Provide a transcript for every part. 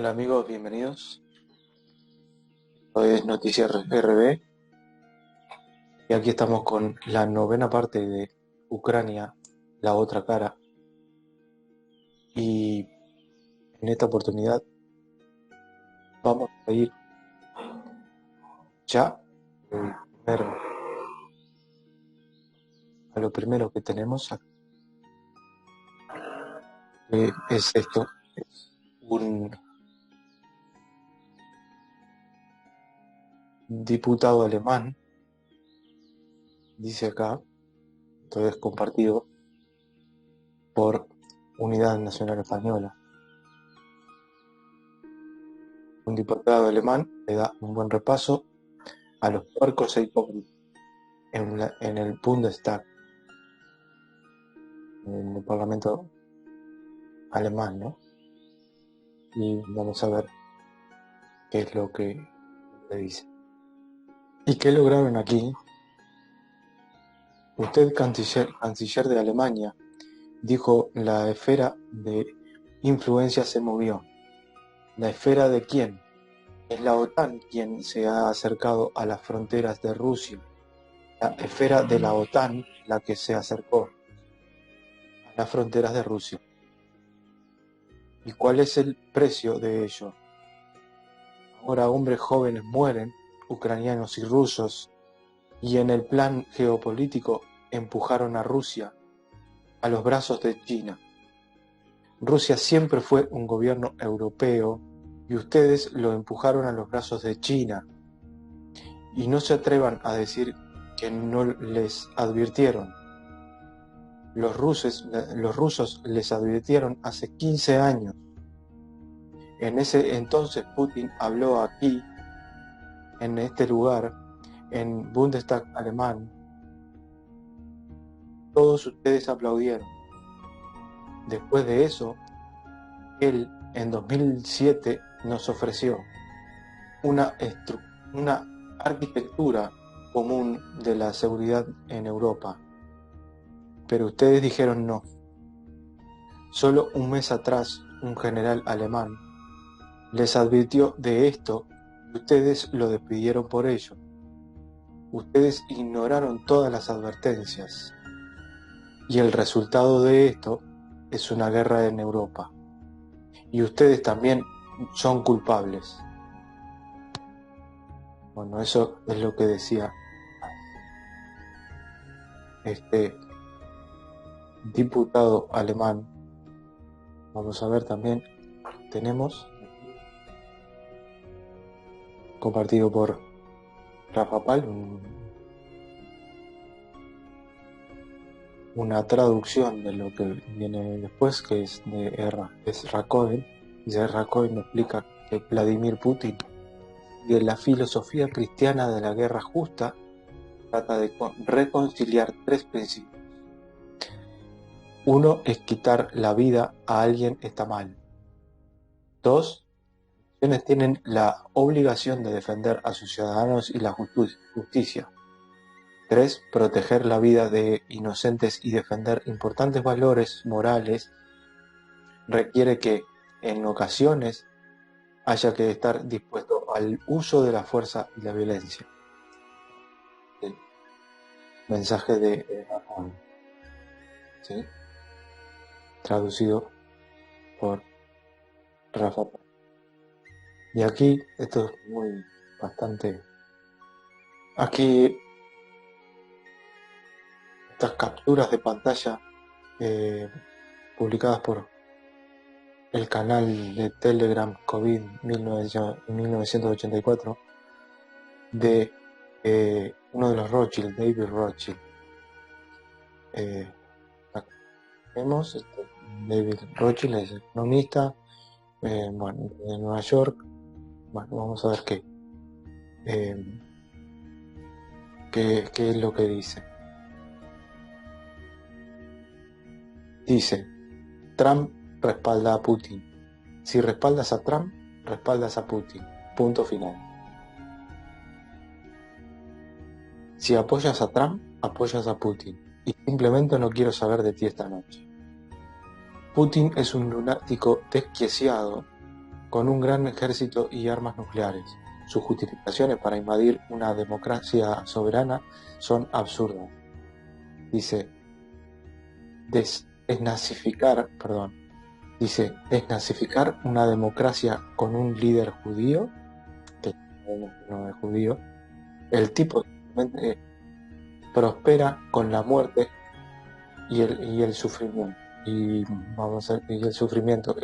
Hola amigos, bienvenidos. Hoy es Noticias RB y aquí estamos con la novena parte de Ucrania, la otra cara. Y en esta oportunidad vamos a ir ya primero, a lo primero que tenemos aquí, que es esto, es un diputado alemán, dice acá, esto es compartido por Unidad Nacional Española. Un diputado alemán le da un buen repaso a los puercos e hipócritas en el Bundestag, en el Parlamento alemán, ¿no? Y vamos a ver qué es lo que le dice. ¿Y qué lograron aquí? Usted, canciller de Alemania, dijo: la esfera de influencia se movió. ¿La esfera de quién? Es la OTAN quien se ha acercado a las fronteras de Rusia. La esfera de la OTAN la que se acercó a las fronteras de Rusia. ¿Y cuál es el precio de ello? Ahora hombres jóvenes mueren, ucranianos y rusos, y en el plan geopolítico empujaron a Rusia a los brazos de China. Rusia siempre fue un gobierno europeo y ustedes lo empujaron a los brazos de China. Y no se atrevan a decir que no les advirtieron. Los rusos les advirtieron hace 15 años. En ese entonces Putin habló aquí, en este lugar, en Bundestag alemán. Todos ustedes aplaudieron. Después de eso, él en 2007 nos ofreció una arquitectura común de la seguridad en Europa. Pero ustedes dijeron no. Solo un mes atrás, un general alemán les advirtió de esto y ustedes lo despidieron por ello. Ustedes ignoraron todas las advertencias. Y el resultado de esto es una guerra en Europa. Y ustedes también son culpables. Bueno, eso es lo que decía este diputado alemán. Vamos a ver también, tenemos compartido por Rafa Pal una traducción de lo que viene después, que es de Rakoven. Dice: Rakoven explica que Vladimir Putin, de la filosofía cristiana de la guerra justa, trata de reconciliar tres principios. Uno es quitar la vida a alguien está mal. Dos, naciones tienen la obligación de defender a sus ciudadanos y la justicia. 3. Proteger la vida de inocentes y defender importantes valores morales requiere que, en ocasiones, haya que estar dispuesto al uso de la fuerza y la violencia. El mensaje de ¿sí? Traducido por Rafa. Y aquí, esto es bastante... Aquí, estas capturas de pantalla publicadas por el canal de Telegram COVID 1984 de uno de los Rothschild, David Rothschild. Acá vemos, David Rothschild es economista, de Nueva York. Bueno, vamos a ver qué es lo que dice. Dice: Trump respalda a Putin. Si respaldas a Trump, respaldas a Putin. Punto final. Si apoyas a Trump, apoyas a Putin. Y simplemente no quiero saber de ti esta noche. Putin es un lunático desquiciado con un gran ejército y armas nucleares. Sus justificaciones para invadir una democracia soberana son absurdas. Dice, desnazificar una democracia con un líder judío, que sabemos que no es judío, el tipo simplemente prospera con la muerte y el sufrimiento. Y el sufrimiento,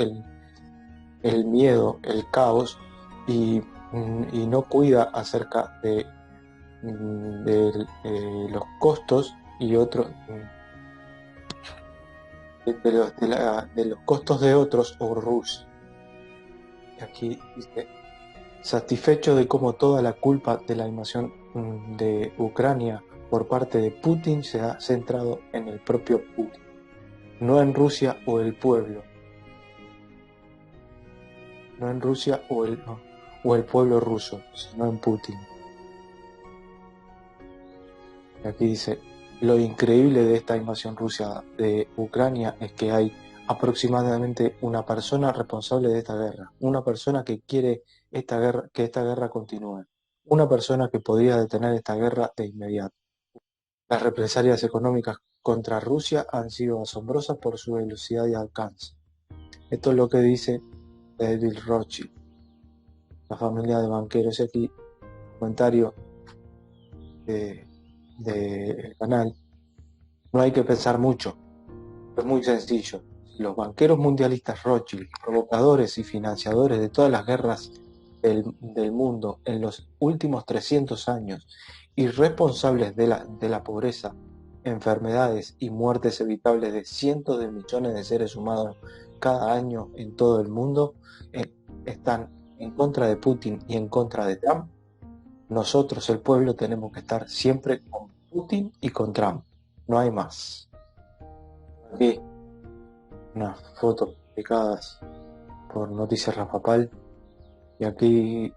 el miedo, el caos, y no cuida acerca de los costos y otros de los costos de otros o Rusia. Y aquí dice, satisfecho de cómo toda la culpa de la invasión de Ucrania por parte de Putin se ha centrado en el propio Putin, no en Rusia o el pueblo, no en Rusia o el pueblo ruso, sino en Putin. Y aquí dice, lo increíble de esta invasión rusa de Ucrania es que hay aproximadamente una persona responsable de esta guerra, una persona que quiere que esta guerra continúe, una persona que podría detener esta guerra de inmediato. Las represalias económicas contra Rusia han sido asombrosas por su velocidad y alcance. Esto es lo que dice David Rothschild, la familia de banqueros. Y aquí, comentario del canal, no hay que pensar mucho, es muy sencillo. Los banqueros mundialistas Rothschild, provocadores y financiadores de todas las guerras del mundo en los últimos 300 años y responsables de la pobreza, enfermedades y muertes evitables de cientos de millones de seres humanos cada año en todo el mundo, están en contra de Putin y en contra de Trump. Nosotros, el pueblo, tenemos que estar siempre con Putin y con Trump. No hay más. Aquí unas fotos publicadas por Noticias Rafapal, y aquí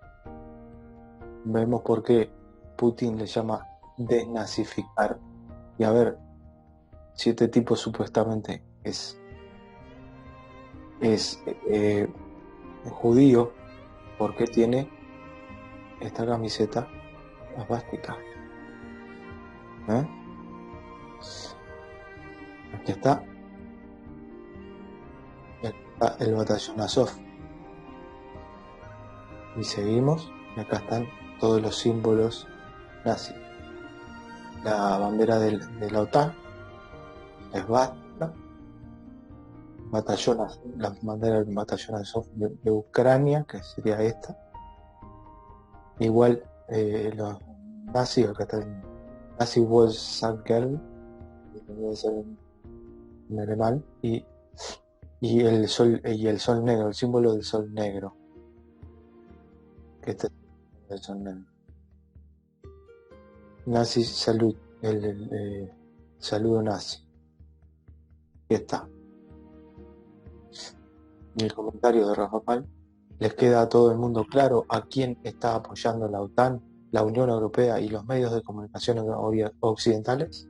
vemos por qué Putin le llama desnazificar. Y a ver, si este tipo supuestamente es judío, ¿por qué tiene esta camiseta esvástica? Aquí está el batallón Azov. Y seguimos, y acá están todos los símbolos nazis. La bandera de la OTAN, la esvástica, la bandera del batallón Azov de Ucrania, que sería esta. Igual los nazis, acá está el Nazi Volksangel, que debe ser en alemán, y el sol negro, el símbolo del sol negro, que este es el sol negro. Nazi Salud, el saludo nazi. Aquí está. Y el comentario de Rafapal: ¿les queda a todo el mundo claro a quién está apoyando la OTAN, la Unión Europea y los medios de comunicación occidentales?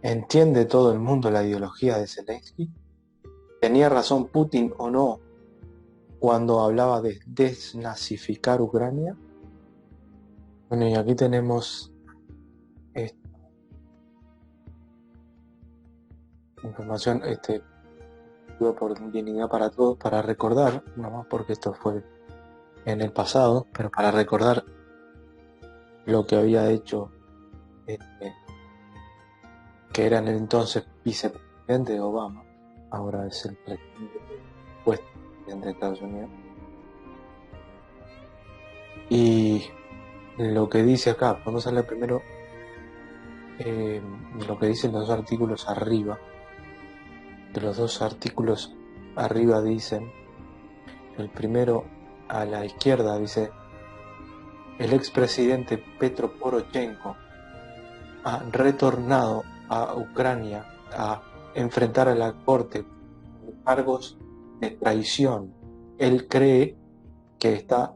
¿Entiende todo el mundo la ideología de Zelensky? ¿Tenía razón Putin o no cuando hablaba de desnazificar Ucrania? Bueno, y aquí tenemos esta información, por Dignidad para Todos, para recordar, no más porque esto fue en el pasado, pero para recordar lo que había hecho, que era en el entonces vicepresidente Obama, ahora es el presidente de Estados Unidos. Y lo que dice acá, vamos a leer primero lo que dicen los dos artículos arriba. De los dos artículos arriba dicen, el primero a la izquierda dice: el expresidente Petro Poroshenko ha retornado a Ucrania a enfrentar a la corte con cargos de traición. Él cree que está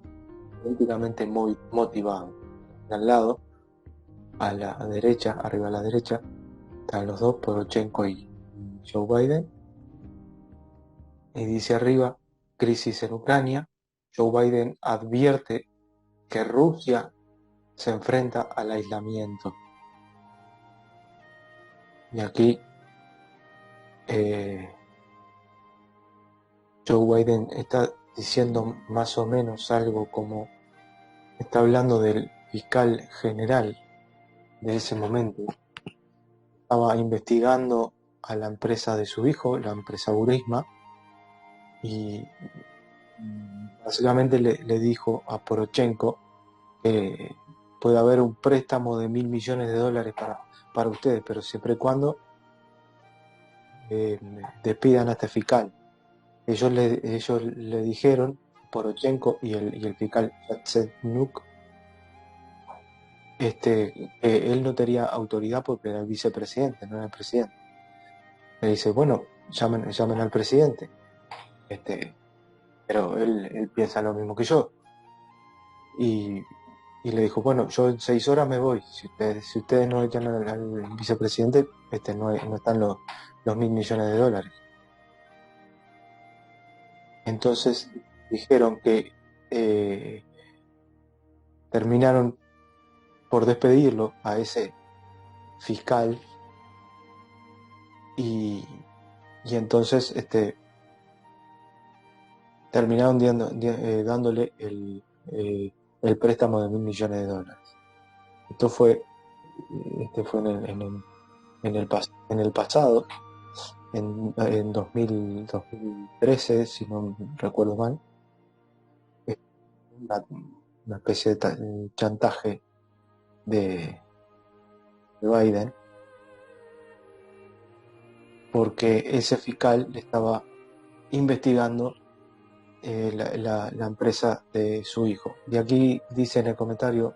políticamente muy motivado. Al lado, a la derecha, arriba a la derecha, están los dos, Poroshenko y Joe Biden. Y dice arriba: crisis en Ucrania, Joe Biden advierte que Rusia se enfrenta al aislamiento. Y aquí Joe Biden está diciendo más o menos algo como, está hablando del fiscal general de ese momento. Estaba investigando a la empresa de su hijo, la empresa Burisma, y básicamente le dijo a Poroshenko que puede haber un préstamo de $1.000 millones para ustedes, pero siempre y cuando despidan a este fiscal. Ellos le dijeron, Poroshenko y el fiscal Yatsenyuk, que él no tenía autoridad porque era el vicepresidente, no era el presidente. Le dice, bueno, llamen al presidente. Pero él piensa lo mismo que yo. Y le dijo, bueno, yo en 6 horas me voy. Si ustedes no echan al vicepresidente, no están los $1.000 millones. Entonces dijeron que terminaron por despedirlo a ese fiscal y entonces terminaron dándole el préstamo de $1.000 millones. Esto fue en el pasado, en 2013, si no recuerdo mal, una especie de chantaje de Biden, porque ese fiscal le estaba investigando la empresa de su hijo. Y aquí dice en el comentario,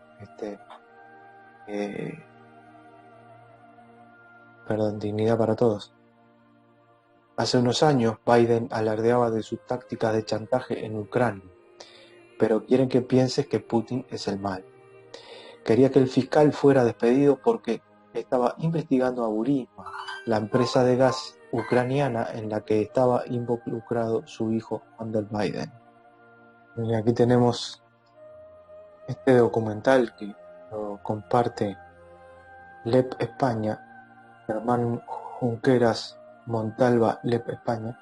perdón, dignidad para todos. Hace unos años Biden alardeaba de sus tácticas de chantaje en Ucrania, pero quieren que pienses que Putin es el mal. Quería que el fiscal fuera despedido porque estaba investigando a Burisma, la empresa de gas ucraniana en la que estaba involucrado su hijo Hunter Biden. Y aquí tenemos este documental que lo comparte LEP España, Germán Junqueras Montalva, LEP España,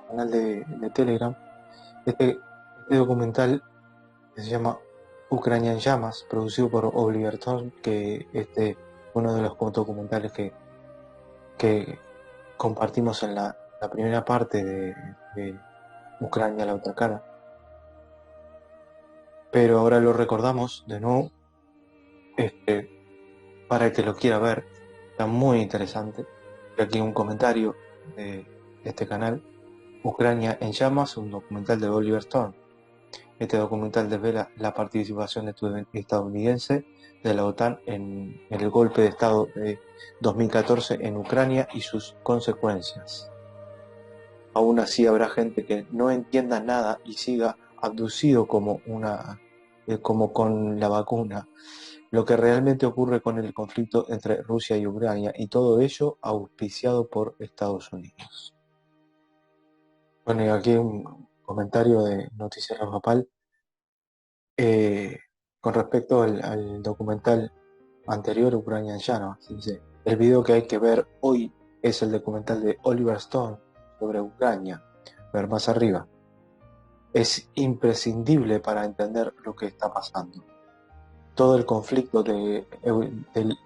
canal de Telegram. Este documental se llama Ucrania en llamas, producido por Oliver Stone, que uno de los documentales que compartimos en la primera parte de Ucrania, la otra cara. Pero ahora lo recordamos de nuevo, para el que lo quiera ver. Está muy interesante. Y aquí un comentario de este canal, Ucrania en llamas, un documental de Oliver Stone. Este documental desvela la participación estadounidense de la OTAN en el golpe de Estado de 2014 en Ucrania y sus consecuencias. Aún así habrá gente que no entienda nada y siga abducido como con la vacuna, lo que realmente ocurre con el conflicto entre Rusia y Ucrania, y todo ello auspiciado por Estados Unidos. Bueno, y aquí un comentario de Noticiero Papal con respecto al documental anterior, Ucrania en llamas. Dice, el video que hay que ver hoy es el documental de Oliver Stone sobre Ucrania. Ver más arriba. Es imprescindible para entender lo que está pasando. Todo el conflicto del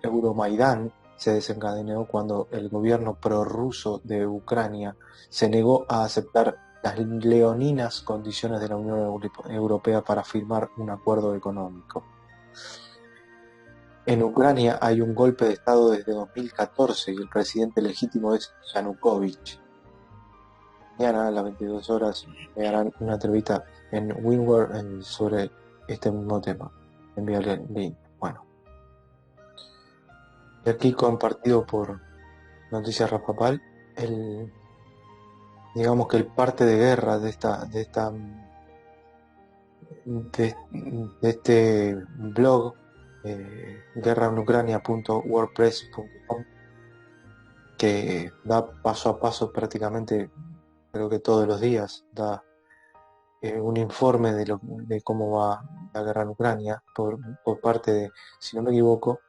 Euromaidán se desencadenó cuando el gobierno prorruso de Ucrania se negó a aceptar las leoninas condiciones de la Unión Europea para firmar un acuerdo económico. En Ucrania hay un golpe de Estado desde 2014 y el presidente legítimo es Yanukovych. Mañana a las 22 horas me harán una entrevista en Winward sobre este mismo tema. Enviarle el link. Bueno. Y aquí compartido por Noticias Rapapal, digamos que el parte de guerra de este blog, guerraucrania.wordpress.com, que da paso a paso prácticamente creo que todos los días da un informe de cómo va la guerra en Ucrania por parte de, si no me equivoco,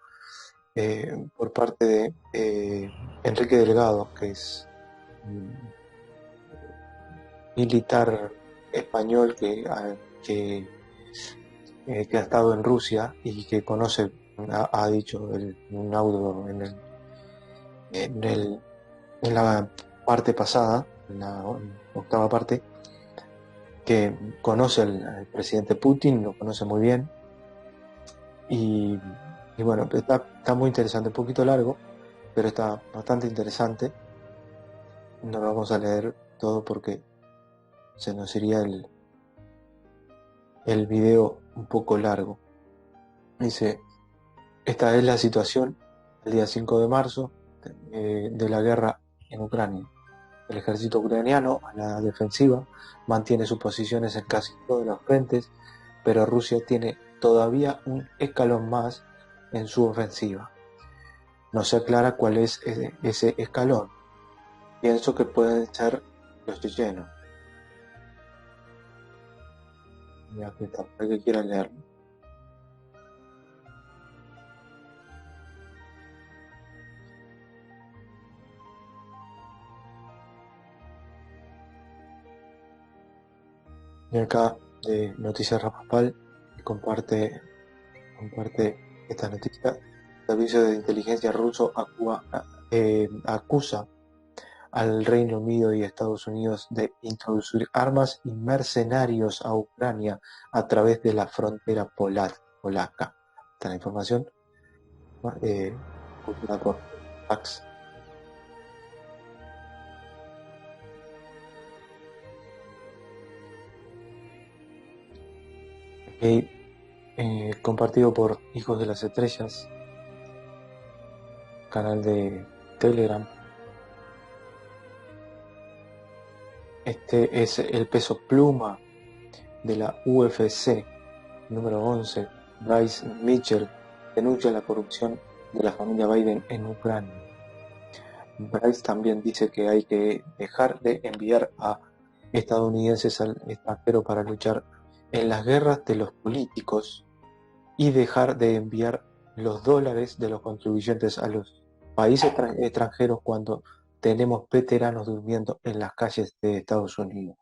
por parte de Enrique Delgado, que es militar español que ha estado en Rusia y que conoce, ha dicho un audio en la parte pasada, en la octava parte, que conoce al presidente Putin, lo conoce muy bien, y bueno, está muy interesante, un poquito largo, pero está bastante interesante. No lo vamos a leer todo porque se nos iría el video un poco largo. Dice: esta es la situación el día 5 de marzo de la guerra en Ucrania. El ejército ucraniano, a la defensiva, mantiene sus posiciones en casi todos los frentes, pero Rusia tiene todavía un escalón más en su ofensiva. No se aclara cuál es ese escalón. Pienso que pueden ser los chechenos. Ya que está, para que quiera leerlo. Y acá de Noticias Raspal comparte esta noticia. El servicio de inteligencia ruso acusa al Reino Unido y Estados Unidos de introducir armas y mercenarios a Ucrania a través de la frontera polaca. Esta es la información publicada por Fax. Compartido por Hijos de las Estrellas, canal de Telegram. Este es el peso pluma de la UFC número 11. Bryce Mitchell denuncia la corrupción de la familia Biden en Ucrania. Bryce también dice que hay que dejar de enviar a estadounidenses al extranjero para luchar en las guerras de los políticos y dejar de enviar los dólares de los contribuyentes a los países extranjeros cuando tenemos veteranos durmiendo en las calles de Estados Unidos.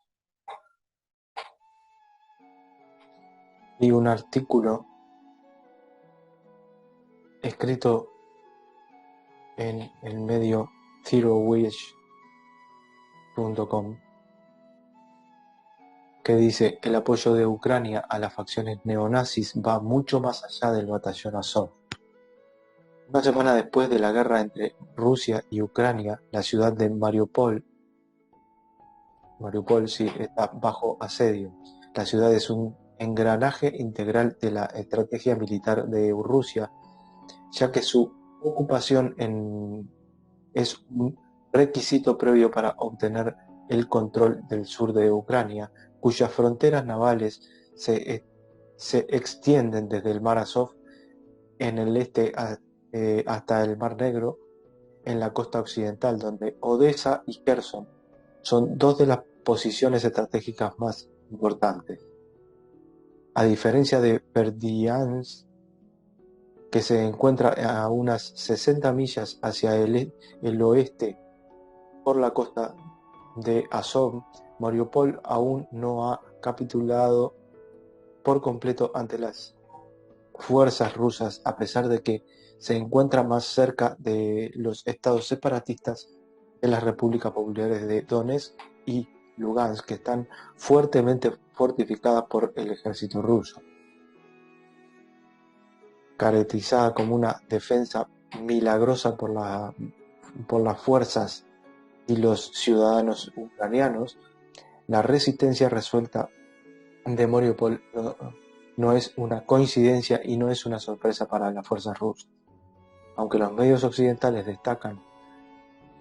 Y un artículo escrito en el medio ZeroWish.com que dice: el apoyo de Ucrania a las facciones neonazis va mucho más allá del batallón Azov. Una semana después de la guerra entre Rusia y Ucrania, la ciudad de Mariupol sí está bajo asedio. La ciudad es un engranaje integral de la estrategia militar de Rusia, ya que su ocupación es un requisito previo para obtener el control del sur de Ucrania, cuyas fronteras navales se extienden desde el mar Azov en el este hasta el Mar Negro en la costa occidental, donde Odessa y Kherson son dos de las posiciones estratégicas más importantes. A diferencia de Berdyansk, que se encuentra a unas 60 millas hacia el oeste por la costa de Azov, Mariupol aún no ha capitulado por completo ante las fuerzas rusas, a pesar de que se encuentra más cerca de los estados separatistas de las repúblicas populares de Donetsk y Lugansk, que están fuertemente fortificadas por el ejército ruso. Caracterizada como una defensa milagrosa por las fuerzas y los ciudadanos ucranianos, la resistencia resuelta de Mariupol no es una coincidencia y no es una sorpresa para las fuerzas rusas. Aunque los medios occidentales destacan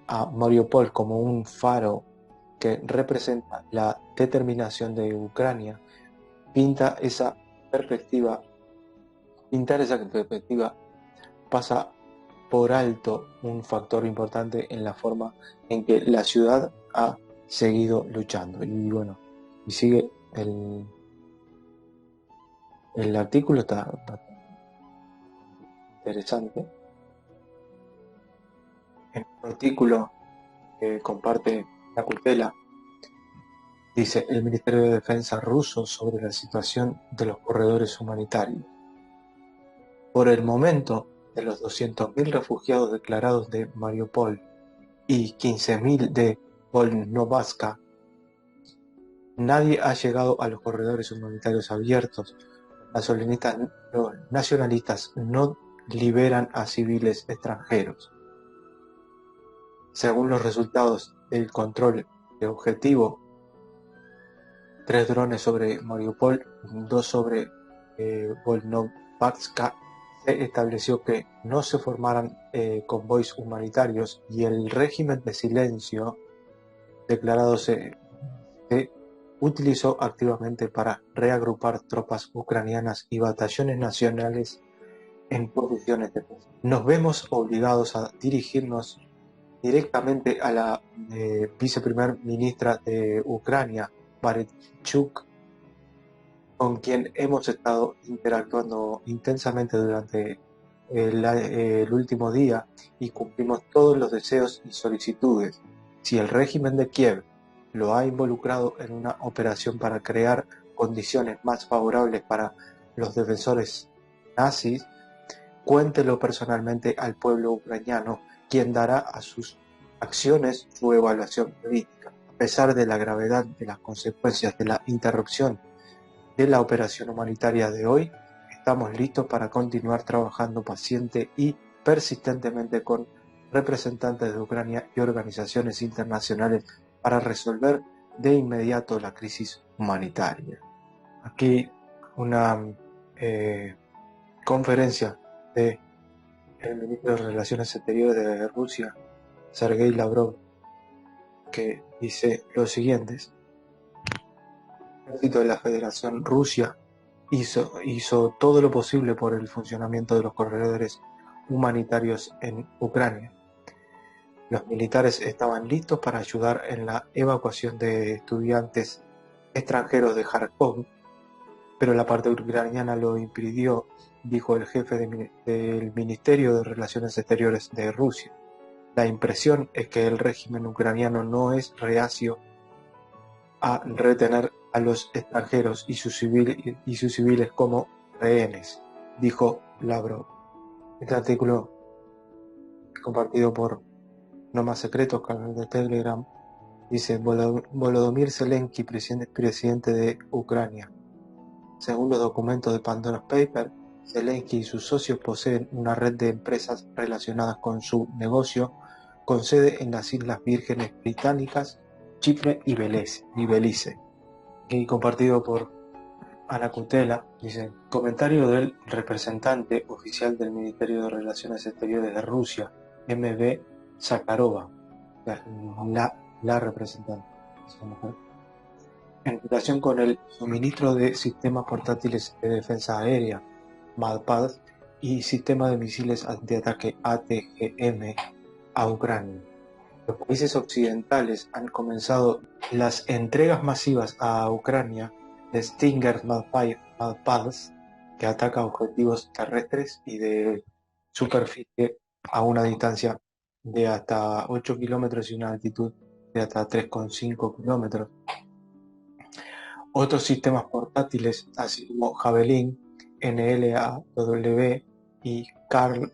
a Mariupol como un faro que representa la determinación de Ucrania, pintar esa perspectiva pasa por alto un factor importante en la forma en que la ciudad ha seguido luchando. Y bueno, y sigue el artículo, está bastante interesante. En un artículo que comparte la Cutela, dice el Ministerio de Defensa ruso sobre la situación de los corredores humanitarios. Por el momento, de los 200.000 refugiados declarados de Mariupol y 15.000 de Volnovazka, nadie ha llegado a los corredores humanitarios abiertos. Los nacionalistas no liberan a civiles extranjeros. Según los resultados del control de objetivo, 3 drones sobre Mariupol, 2 sobre Volnovazka, se estableció que no se formaran convoys humanitarios y el régimen de silencio declarado se utilizó activamente para reagrupar tropas ucranianas y batallones nacionales en posiciones de defensa. Nos vemos obligados a dirigirnos directamente a la viceprimer ministra de Ucrania, Barechuk, con quien hemos estado interactuando intensamente durante el último día y cumplimos todos los deseos y solicitudes. Si el régimen de Kiev lo ha involucrado en una operación para crear condiciones más favorables para los defensores nazis, cuéntelo personalmente al pueblo ucraniano, quien dará a sus acciones su evaluación política. A pesar de la gravedad de las consecuencias de la interrupción de la operación humanitaria de hoy, estamos listos para continuar trabajando paciente y persistentemente con representantes de Ucrania y organizaciones internacionales para resolver de inmediato la crisis humanitaria. Aquí una conferencia del ministro de Relaciones Exteriores de Rusia, Sergei Lavrov, que dice lo siguiente: el ejército de la Federación Rusia hizo todo lo posible por el funcionamiento de los corredores humanitarios en Ucrania. Los militares estaban listos para ayudar en la evacuación de estudiantes extranjeros de Kharkov, pero la parte ucraniana lo impidió, dijo el jefe del Ministerio de Relaciones Exteriores de Rusia. La impresión es que el régimen ucraniano no es reacio a retener a los extranjeros y sus civiles como rehenes, dijo Lavrov. Este artículo compartido por No Más Secretos, canal de Telegram, dice Volodymyr Zelensky, presidente de Ucrania. Según los documentos de Pandora's Papers, Zelensky y sus socios poseen una red de empresas relacionadas con su negocio, con sede en las Islas Vírgenes Británicas, Chipre y Belice. Y compartido por Ana Cutela, dice: comentario del representante oficial del Ministerio de Relaciones Exteriores de Rusia, M.V. Zakharova, la representante, esa mujer, en relación con el suministro de sistemas portátiles de defensa aérea, MADPAD, y sistema de misiles antiataque ATGM a Ucrania. Los países occidentales han comenzado las entregas masivas a Ucrania de Stinger MADPADs, que ataca objetivos terrestres y de superficie a una distancia de hasta 8 kilómetros y una altitud de hasta 3,5 kilómetros. Otros sistemas portátiles, así como Javelin, NLAW y Karl,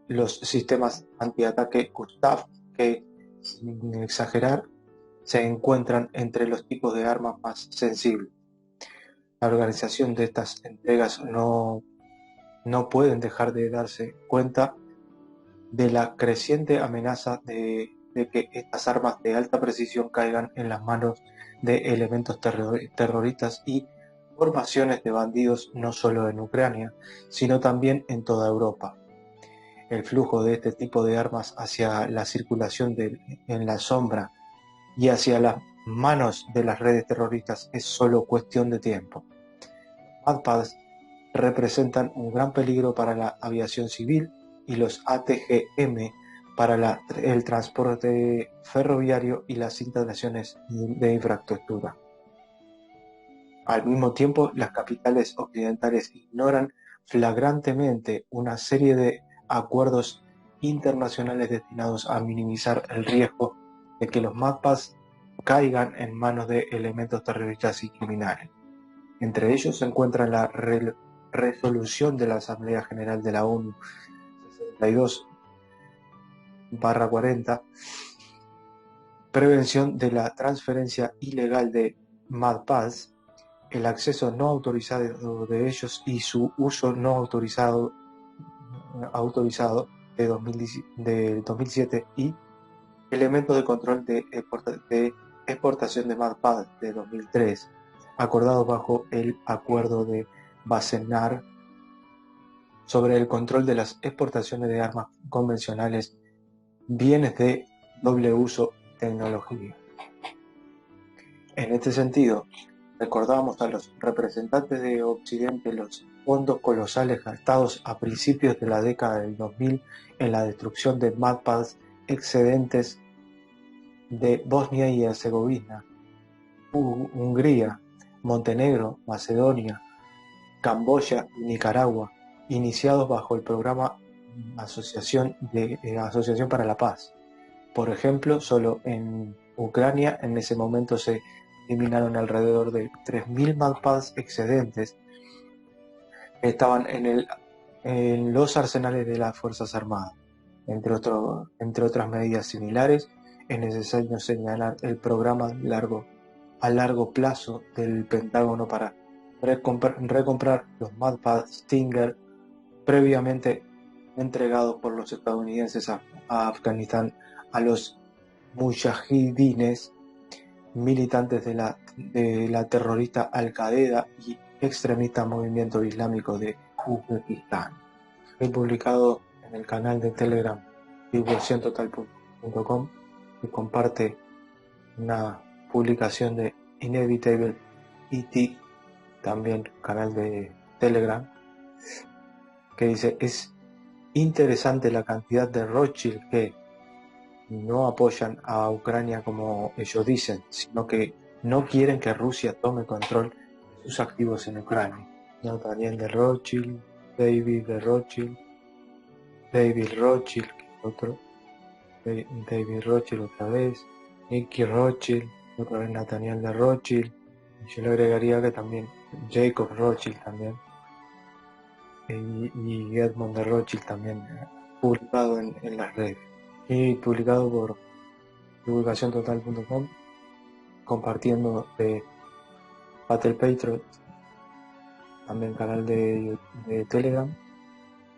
los sistemas antiataque Gustav, que, sin exagerar, se encuentran entre los tipos de armas más sensibles. La organización de estas entregas no pueden dejar de darse cuenta de la creciente amenaza de que estas armas de alta precisión caigan en las manos de elementos terroristas y formaciones de bandidos, no solo en Ucrania, sino también en toda Europa. El flujo de este tipo de armas hacia la circulación en la sombra y hacia las manos de las redes terroristas es solo cuestión de tiempo. MADPADs representan un gran peligro para la aviación civil y los ATGM para el transporte ferroviario y las instalaciones de infraestructura. Al mismo tiempo, las capitales occidentales ignoran flagrantemente una serie de acuerdos internacionales destinados a minimizar el riesgo de que los mapas caigan en manos de elementos terroristas y criminales. Entre ellos se encuentra la resolución de la Asamblea General de la ONU 62/40, prevención de la transferencia ilegal de MADPAS, el acceso no autorizado de ellos y su uso no autorizado de 2007, y elementos de control de exportación de MADPAS de 2003, acordado bajo el Acuerdo de Wassenaar sobre el control de las exportaciones de armas convencionales, bienes de doble uso y tecnología. En este sentido, recordamos a los representantes de Occidente los fondos colosales gastados a principios de la década del 2000 en la destrucción de MADPAS excedentes de Bosnia y Herzegovina, Hungría, Montenegro, Macedonia, Camboya y Nicaragua, iniciados bajo el programa Asociación para la Paz. Por ejemplo, solo en Ucrania en ese momento se eliminaron alrededor de 3.000 MADPAS excedentes que estaban en los arsenales de las Fuerzas Armadas. Entre otras medidas similares, es necesario señalar el programa a largo plazo del Pentágono para recomprar los MADPAS Stinger previamente entregados por los estadounidenses a Afganistán a los mujahidines, militantes de la terrorista Al-Qaeda y extremista movimiento islámico de Uzbekistán. He publicado en el canal de Telegram divulgaciontotal.com, que comparte una publicación de Inevitable ET, también canal de Telegram, que dice: es interesante la cantidad de Rothschild que no apoyan a Ucrania como ellos dicen, sino que no quieren que Rusia tome control de sus activos en Ucrania. Nathaniel de Rothschild, David Rothschild, otro, David Rothschild otra vez, Nicky Rothschild, otra vez Nathaniel de Rothschild, y yo le agregaría que también Jacob Rothschild también, y Edmond de Rothschild también, publicado en las redes, y publicado por divulgaciontotal.com, compartiendo de Battle Patriot, también canal de Telegram.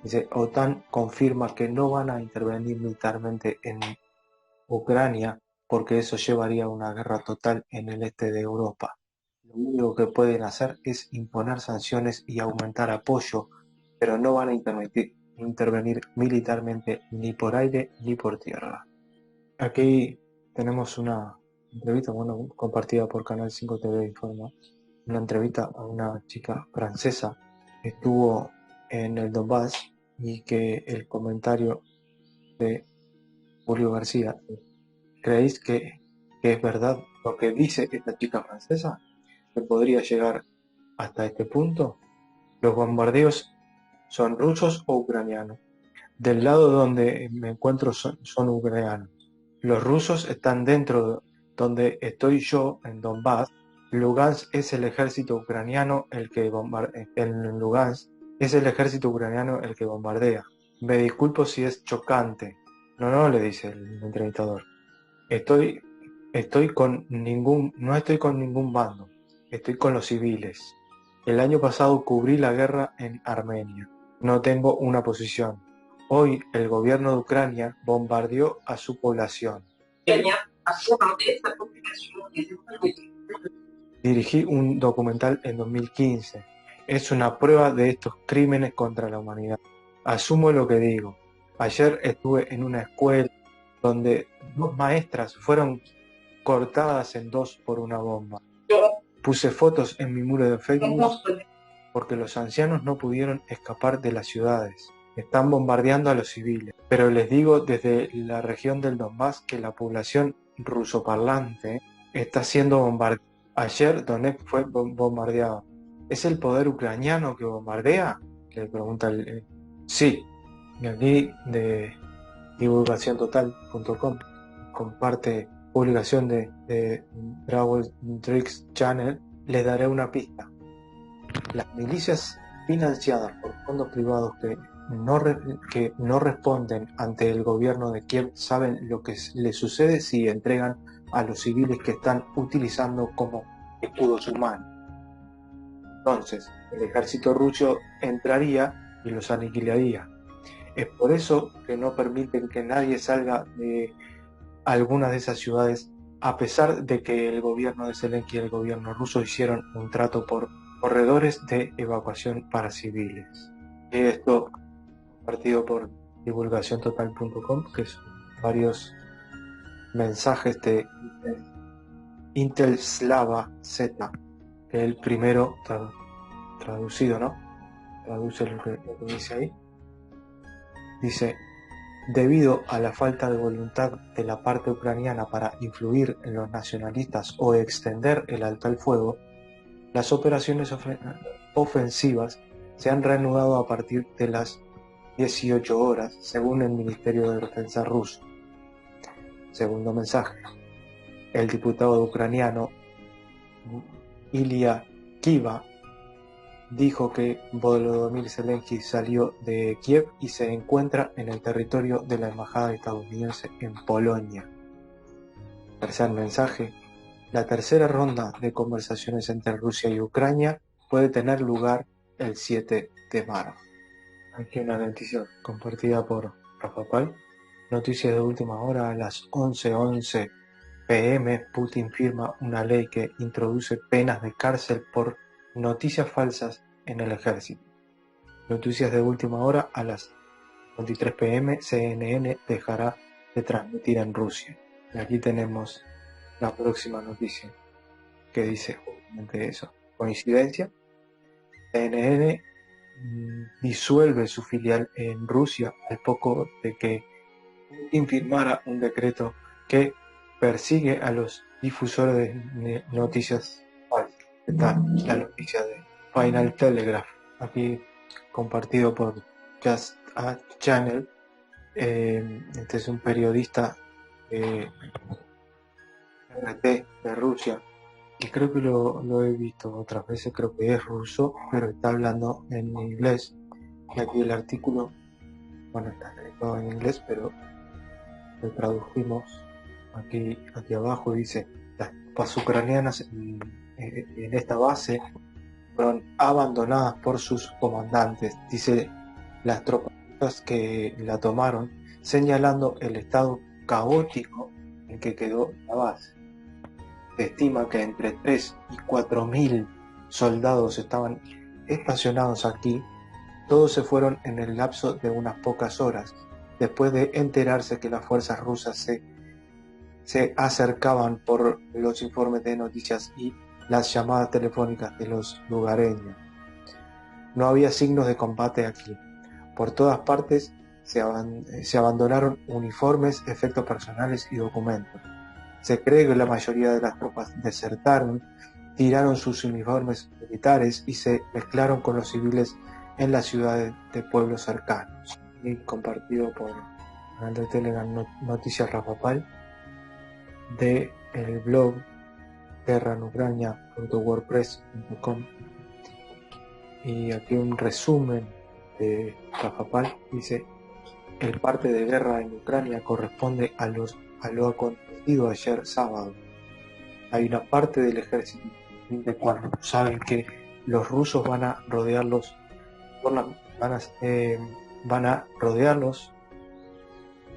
Dice: OTAN confirma que no van a intervenir militarmente en Ucrania porque eso llevaría a una guerra total en el este de Europa. Lo único que pueden hacer es imponer sanciones y aumentar apoyo, pero no van a intervenir militarmente ni por aire ni por tierra. Aquí tenemos una entrevista, compartida por Canal 5 TV Informa, una entrevista a una chica francesa que estuvo en el Donbass, y que el comentario de Julio García: ¿creéis que es verdad lo que dice esta chica francesa? ¿Que podría llegar hasta este punto? ¿Los bombardeos son rusos o ucranianos? Del lado donde me encuentro son ucranianos. Los rusos están dentro donde estoy yo, en Donbass. Lugansk es el ejército ucraniano el que bombardea. En Lugansk es el ejército ucraniano el que bombardea. Me disculpo si es chocante. No, le dice el entrevistador. No estoy con ningún bando. Estoy con los civiles. El año pasado cubrí la guerra en Armenia. No tengo una posición. Hoy el gobierno de Ucrania bombardeó a su población. Dirigí un documental en 2015. Es una prueba de estos crímenes contra la humanidad. Asumo lo que digo. Ayer estuve en una escuela donde 2 maestras fueron cortadas en 2 por una bomba. Puse fotos en mi muro de Facebook porque los ancianos no pudieron escapar de las ciudades. Están bombardeando a los civiles. Pero les digo desde la región del Donbass que la población rusoparlante está siendo bombardeada. Ayer Donetsk fue bombardeado. ¿Es el poder ucraniano que bombardea? Le pregunta Sí. Y aquí de divulgaciontotal.com comparte publicación de Brawl Tricks Channel. Les daré una pista. Las milicias financiadas por fondos privados que no responden ante el gobierno de Kiev saben lo que les sucede si entregan a los civiles que están utilizando como escudos humanos. Entonces, el ejército ruso entraría y los aniquilaría. Es por eso que no permiten que nadie salga de algunas de esas ciudades, a pesar de que el gobierno de Zelensky y el gobierno ruso hicieron un trato por corredores de evacuación para civiles. Y esto compartido por divulgaciontotal.com, que es varios mensajes de Intel Slava Z, que es el primero traducido, ¿no? Traduce lo que dice ahí. Dice: debido a la falta de voluntad de la parte ucraniana para influir en los nacionalistas o extender el alto al fuego, las operaciones ofensivas se han reanudado a partir de las 18 horas, según el Ministerio de Defensa ruso. Segundo mensaje. El diputado ucraniano Ilya Kiva dijo que Volodymyr Zelensky salió de Kiev y se encuentra en el territorio de la embajada estadounidense en Polonia. Tercer mensaje. La tercera ronda de conversaciones entre Rusia y Ucrania puede tener lugar el 7 de marzo. Aquí una noticia compartida por Rafa Pal. Noticias de última hora: a las 11:11 p.m. Putin firma una ley que introduce penas de cárcel por noticias falsas en el ejército. Noticias de última hora: a las 23 p.m. CNN dejará de transmitir en Rusia. Y aquí tenemos la próxima noticia que dice justamente eso. ¿Coincidencia? CNN disuelve su filial en Rusia al poco de que Putin firmara un decreto que persigue a los difusores de noticias falsas. Está la noticia de Final Telegraph, aquí compartido por Just a Channel. Este es un periodista RT de Rusia, y creo que lo he visto otras veces, creo que es ruso, pero está hablando en inglés. Y aquí el artículo, bueno, está escrito en inglés, pero lo tradujimos aquí abajo. Dice: las tropas ucranianas en esta base fueron abandonadas por sus comandantes. Dice las tropas que la tomaron, señalando el estado caótico en que quedó la base. Se estima que entre 3 y 4.000 soldados estaban estacionados aquí. Todos se fueron en el lapso de unas pocas horas, después de enterarse que las fuerzas rusas se acercaban por los informes de noticias y las llamadas telefónicas de los lugareños. No había signos de combate aquí. Por todas partes se abandonaron uniformes, efectos personales y documentos. Se cree que la mayoría de las tropas desertaron, tiraron sus uniformes militares y se mezclaron con los civiles en las ciudades de pueblos cercanos. Y compartido por el canal de Telegram Noticias Rafapal de el blog guerraenucrania.wordpress.com. Y aquí un resumen de Rafapal. Dice: el parte de guerra en Ucrania corresponde a lo acontecido ayer sábado. Hay una parte del ejército de cuando saben que los rusos van a rodearlos,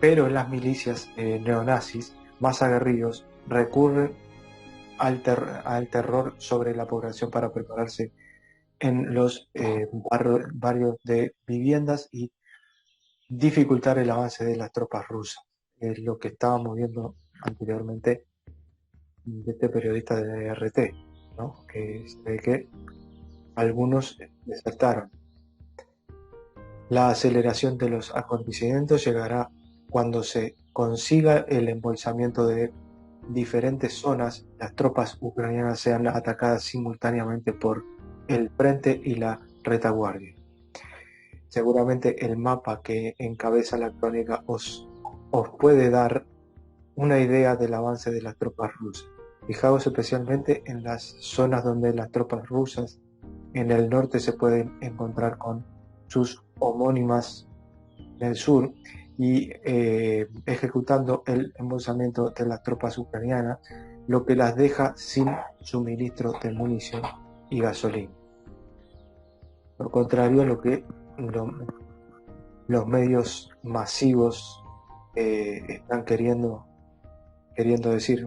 pero las milicias neonazis más aguerridos recurren al terror sobre la población para prepararse en los barrios de viviendas y dificultar el avance de las tropas rusas. Es lo que estábamos viendo anteriormente de este periodista de RT, ¿no? Que se ve que algunos desertaron. La aceleración de los acontecimientos llegará cuando se consiga el embolsamiento de diferentes zonas, las tropas ucranianas sean atacadas simultáneamente por el frente y la retaguardia. Seguramente el mapa que encabeza la crónica os puede dar una idea del avance de las tropas rusas. Fijaos especialmente en las zonas donde las tropas rusas en el norte se pueden encontrar con sus homónimas del sur y ejecutando el embolsamiento de las tropas ucranianas, lo que las deja sin suministro de munición y gasolina. Lo contrario a lo que los medios masivos están queriendo decir,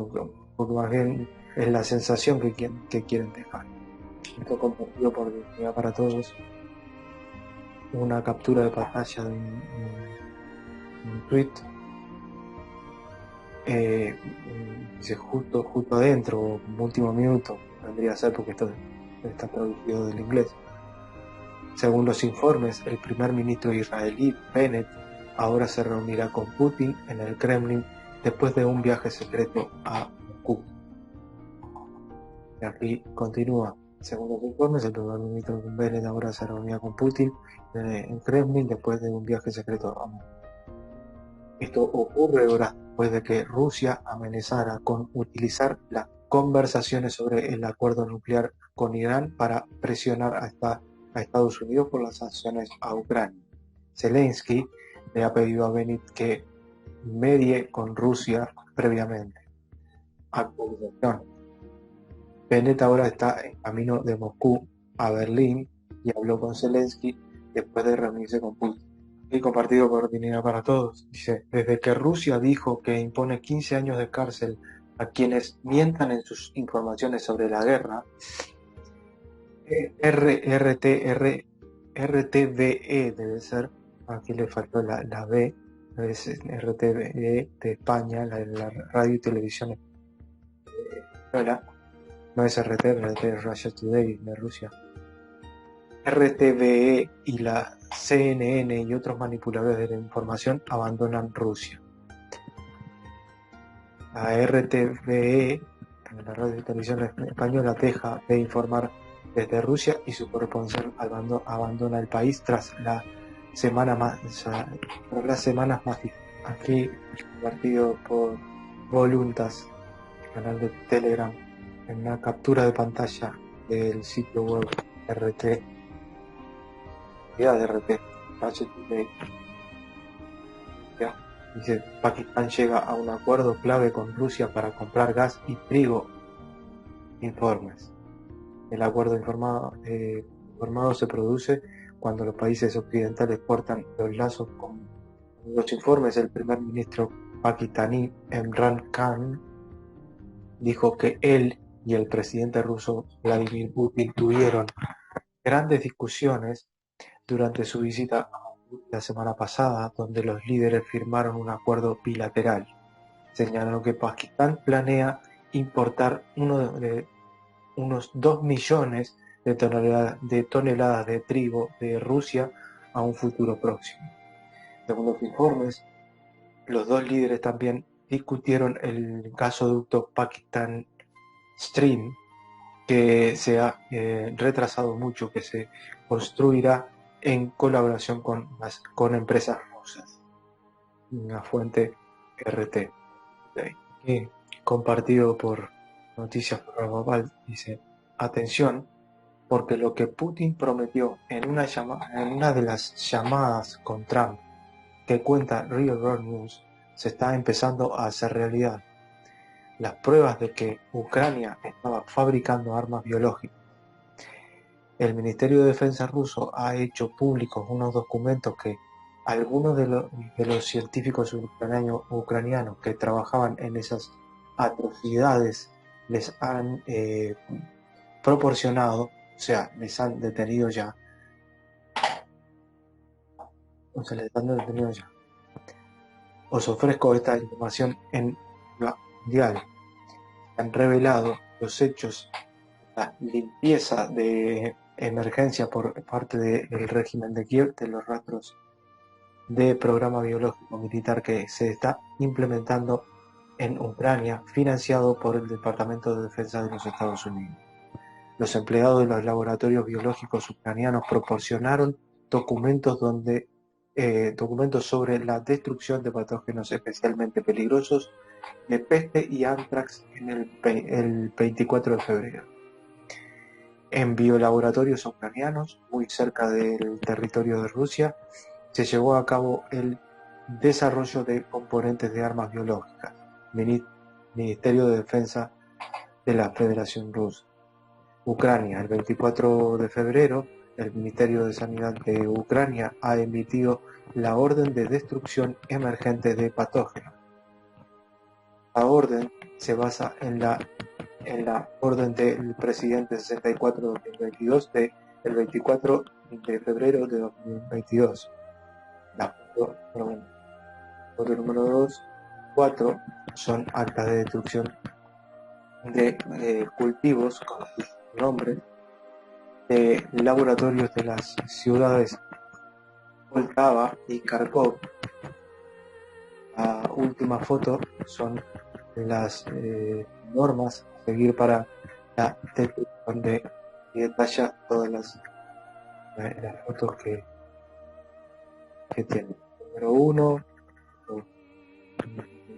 porque más bien es la sensación que quieren dejar. Esto compartido por Dignidad para Todos, una captura de pantalla de un tweet, dice justo adentro, último minuto, vendría a ser porque esto está traducido del inglés. Según los informes, el primer ministro israelí, Bennett, ahora se reunirá con Putin en el Kremlin después de un viaje secreto a Moscú. Y aquí continúa. Según los informes, el primer ministro Bennett ahora se reunirá con Putin en Kremlin después de un viaje secreto a Moscú. Esto ocurre horas después de que Rusia amenazara con utilizar las conversaciones sobre el acuerdo nuclear con Irán para presionar a Estados Unidos por las sanciones a Ucrania. Zelensky le ha pedido a Bennett que medie con Rusia previamente. Actualización. Bennett ahora está en camino de Moscú a Berlín y habló con Zelensky después de reunirse con Putin. Y compartido por Dignidad para Todos, dice, desde que Rusia dijo que impone 15 años de cárcel a quienes mientan en sus informaciones sobre la guerra, RTVE debe ser, aquí le faltó la B, es RTVE de España, la radio y televisión española, no es RT es Russia Today de Rusia. RTVE y la CNN y otros manipuladores de la información abandonan Rusia. La RTVE, la radio y televisión española, deja de informar desde Rusia y su corresponsal abandona el país tras las semanas más aquí compartido por Voluntas, canal de Telegram, en una captura de pantalla del sitio web RT de RT dice, Pakistán llega a un acuerdo clave con Rusia para comprar gas y trigo. Informes. El acuerdo informado se produce cuando los países occidentales cortan los lazos con los informes. El primer ministro pakistaní Imran Khan dijo que él y el presidente ruso Vladimir Putin tuvieron grandes discusiones durante su visita la semana pasada, donde los líderes firmaron un acuerdo bilateral. Señaló que Pakistán planea importar unos 2 millones de toneladas de trigo de Rusia a un futuro próximo. Según los informes, los dos líderes también discutieron el gasoducto Pakistan Stream, que se ha retrasado mucho, que se construirá en colaboración con empresas rusas. Una fuente RT. Okay. Compartido por Noticias Global, dice, atención, porque lo que Putin prometió en una de las llamadas con Trump, que cuenta Real World News, se está empezando a hacer realidad. Las pruebas de que Ucrania estaba fabricando armas biológicas. El Ministerio de Defensa ruso ha hecho públicos unos documentos que algunos de los científicos ucranianos que trabajaban en esas atrocidades les han proporcionado, o sea, les han detenido ya. Os ofrezco esta información en la mundial. Han revelado los hechos, la limpieza de emergencia por parte del régimen de Kiev de los rastros de programa biológico militar que se está implementando en Ucrania, financiado por el Departamento de Defensa de los Estados Unidos. Los empleados de los laboratorios biológicos ucranianos proporcionaron documentos sobre la destrucción de patógenos especialmente peligrosos de peste y anthrax en el 24 de febrero. En biolaboratorios ucranianos, muy cerca del territorio de Rusia, se llevó a cabo el desarrollo de componentes de armas biológicas. Ministerio de Defensa de la Federación Rusa. Ucrania, el 24 de febrero, el Ministerio de Sanidad de Ucrania ha emitido la orden de destrucción emergente de patógenos. La orden se basa en la orden del presidente 64-2022 del 24 de febrero de 2022. La foto número 2, 4 son actas de destrucción de cultivos con sus nombres de laboratorios de las ciudades Poltava y Kharkov. La última foto son las normas a seguir para la destrucción y detalla todas las fotos que tiene. Número 1,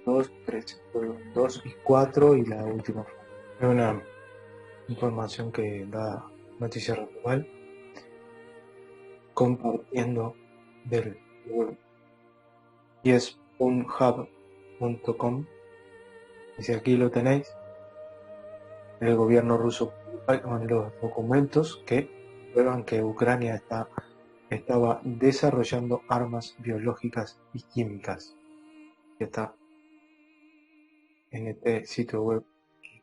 2, 3, 2 y 4 y la última foto. Es una información que da Noticias Global compartiendo del web y es unhub.com. y si aquí lo tenéis, el gobierno ruso con los documentos que prueban que Ucrania estaba desarrollando armas biológicas y químicas, que está en este sitio web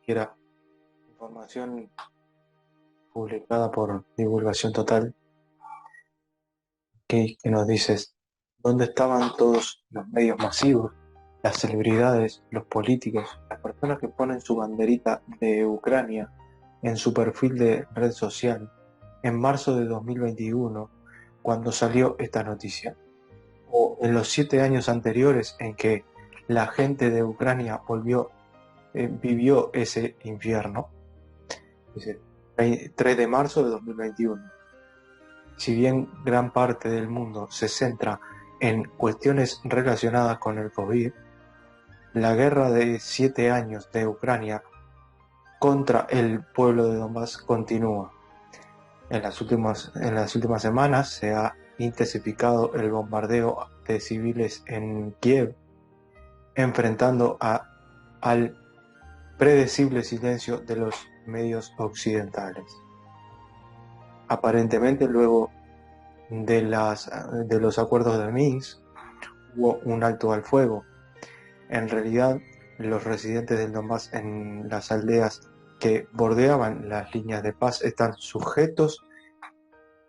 que era información publicada por Divulgación Total, que nos dice dónde estaban todos los medios masivos, las celebridades, los políticos, las personas que ponen su banderita de Ucrania en su perfil de red social en marzo de 2021, cuando salió esta noticia, o en los 7 años anteriores en que la gente de Ucrania vivió ese infierno. Dice, 3 de marzo de 2021. Si bien gran parte del mundo se centra en cuestiones relacionadas con el COVID, la guerra de 7 años de Ucrania contra el pueblo de Donbass continúa. En las últimas semanas se ha intensificado el bombardeo de civiles en Kiev, enfrentando al predecible silencio de los medios occidentales. Aparentemente, luego de los acuerdos de Minsk, hubo un alto al fuego. En realidad, los residentes del Donbass en las aldeas que bordeaban las líneas de paz están sujetos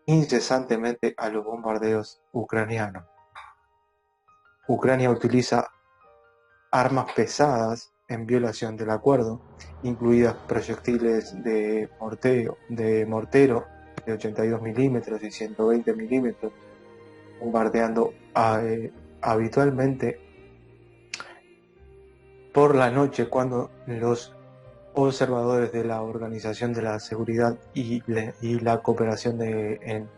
incesantemente a los bombardeos ucranianos. Ucrania utiliza armas pesadas en violación del acuerdo, incluidas proyectiles de mortero de 82 milímetros y 120 milímetros, bombardeando habitualmente por la noche, cuando los observadores de la Organización de la Seguridad y la cooperación en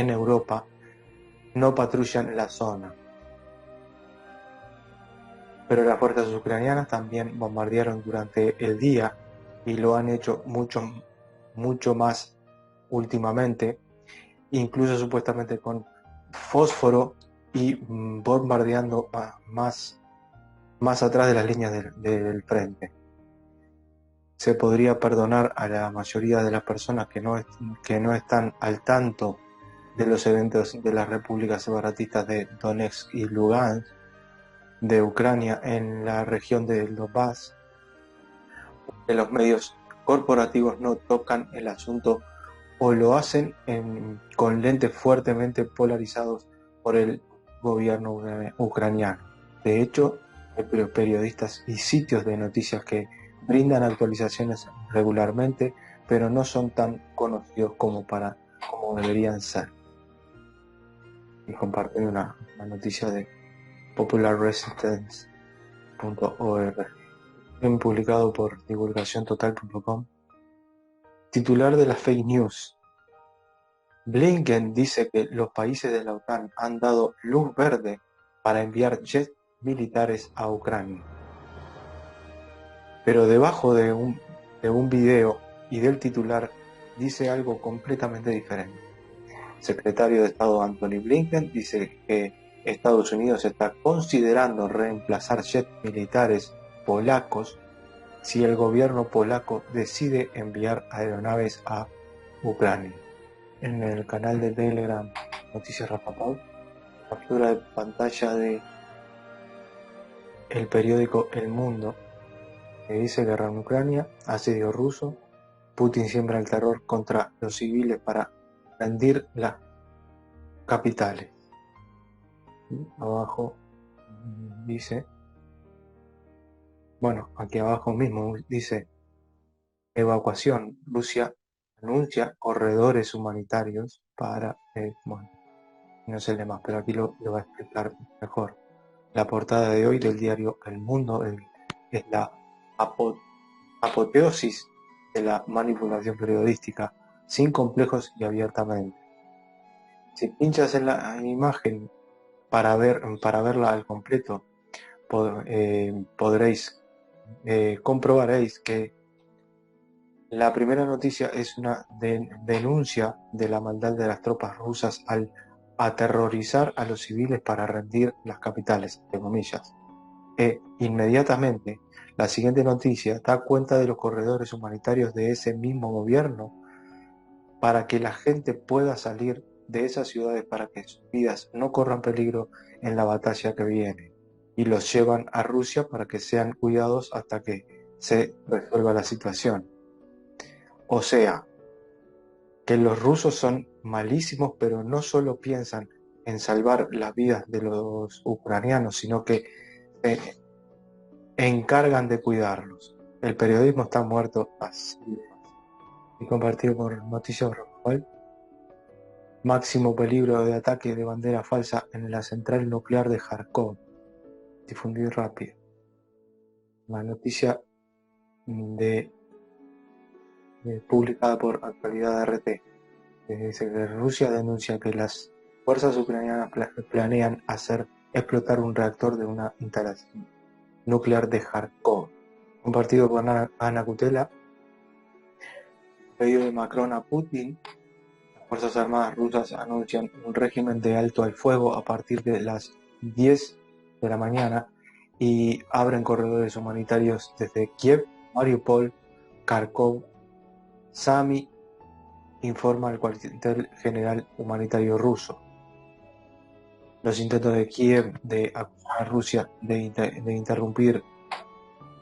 Europa no patrullan la zona. Pero las fuerzas ucranianas también bombardearon durante el día y lo han hecho mucho más últimamente, incluso supuestamente con fósforo y bombardeando más atrás de las líneas del frente. Se podría perdonar a la mayoría de las personas que no están al tanto de los eventos de las repúblicas separatistas de Donetsk y Lugansk de Ucrania en la región del Donbass, que los medios corporativos no tocan el asunto o lo hacen con lentes fuertemente polarizados por el gobierno ucraniano. De hecho, hay periodistas y sitios de noticias que brindan actualizaciones regularmente, pero no son tan conocidos como deberían ser. y compartiendo una noticia de popularresistance.org, publicado por divulgaciontotal.com. Titular de las fake news. Blinken dice que los países de la OTAN han dado luz verde para enviar jets militares a Ucrania. Pero debajo de un video y del titular dice algo completamente diferente. El secretario de Estado Antony Blinken dice que Estados Unidos está considerando reemplazar jets militares polacos si el gobierno polaco decide enviar aeronaves a Ucrania. En el canal de Telegram Noticias Rafa Pau, captura de pantalla de el periódico El Mundo, que dice guerra en Ucrania, asedio ruso, Putin siembra el terror contra los civiles para rendir las capitales. Y abajo dice, bueno, aquí abajo mismo dice, evacuación, Rusia anuncia corredores humanitarios para, bueno, no sé el más, pero aquí lo va a explicar mejor. La portada de hoy del diario El Mundo es la apoteosis de la manipulación periodística, sin complejos y abiertamente. Si pinchas en la imagen para verla al completo, comprobaréis que la primera noticia es una denuncia de la maldad de las tropas rusas al aterrorizar a los civiles para rendir las capitales, entre comillas. Inmediatamente, la siguiente noticia da cuenta de los corredores humanitarios de ese mismo gobierno para que la gente pueda salir de esas ciudades para que sus vidas no corran peligro en la batalla que viene, y los llevan a Rusia para que sean cuidados hasta que se resuelva la situación. O sea, que los rusos son malísimos, pero no solo piensan en salvar las vidas de los ucranianos, sino que se encargan de cuidarlos. El periodismo está muerto así. Y compartido por Noticias Rafael. Máximo peligro de ataque de bandera falsa en la central nuclear de Kharkov. Difundir rápido. Una noticia publicada por Actualidad RT. Dice que Rusia denuncia que las fuerzas ucranianas planean hacer explotar un reactor de una instalación nuclear de Kharkov. Compartido por Ana Kutela. Pedido de Macron a Putin. Las Fuerzas Armadas rusas anuncian un régimen de alto al fuego a partir de las 10 de la mañana y abren corredores humanitarios desde Kiev, Mariupol, Kharkov, Sami, informa el cuartel general humanitario ruso. Los intentos de Kiev de acusar a Rusia de interrumpir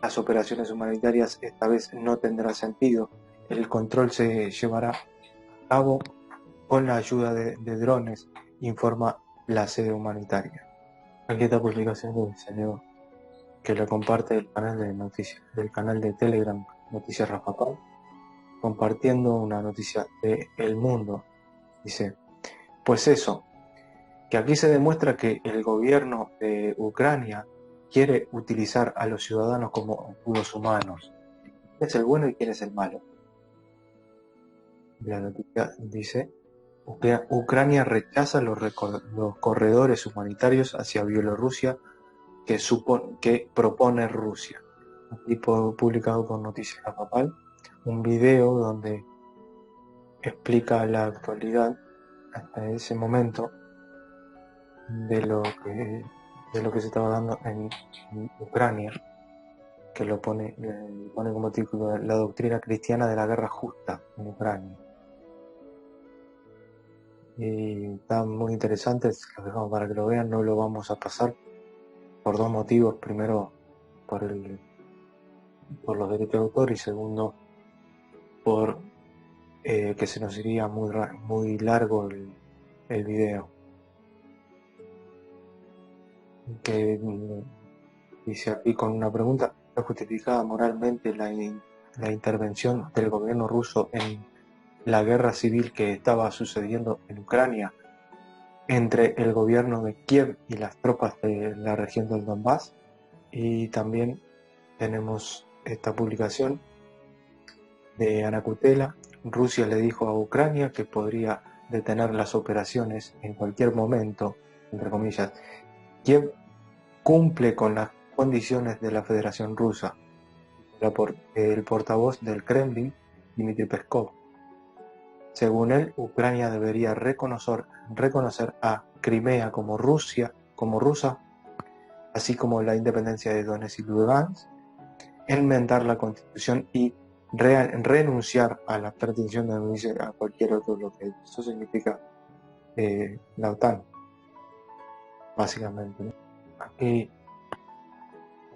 las operaciones humanitarias esta vez no tendrá sentido. El control se llevará a cabo con la ayuda de drones, informa la sede humanitaria. Aquí esta publicación se leo, que lo comparte el canal de noticias, del canal de Telegram Noticias Rafa Pau, compartiendo una noticia de El Mundo. Dice, pues eso, que aquí se demuestra que el gobierno de Ucrania quiere utilizar a los ciudadanos como escudos humanos. ¿Quién es el bueno y quién es el malo? La noticia dice, Ucrania rechaza los corredores humanitarios hacia Bielorrusia que propone Rusia. Aquí publicado por Noticias La Papal, un video donde explica la actualidad hasta ese momento de lo que se estaba dando en Ucrania, que lo pone como título la doctrina cristiana de la guerra justa en Ucrania. Y está muy interesante, lo dejamos para que lo vean, no lo vamos a pasar por dos motivos: primero por los derechos de autor, y segundo por que se nos iría muy largo el video, que dice aquí con una pregunta: ¿es justificada moralmente la intervención del gobierno ruso en la guerra civil que estaba sucediendo en Ucrania? entre el gobierno de Kiev y las tropas de la región del Donbass. Y también tenemos esta publicación de Ana Kutela. Rusia le dijo a Ucrania que podría detener las operaciones en cualquier momento, entre comillas. Kiev cumple con las condiciones de la Federación Rusa. El portavoz del Kremlin, Dmitry Peskov. Según él, Ucrania debería reconocer a Crimea como rusa, así como la independencia de Donetsk y Lugansk, enmendar la constitución y renunciar a la pretensión de unirse a cualquier otro bloqueo. Eso significa la OTAN, básicamente, ¿no? Aquí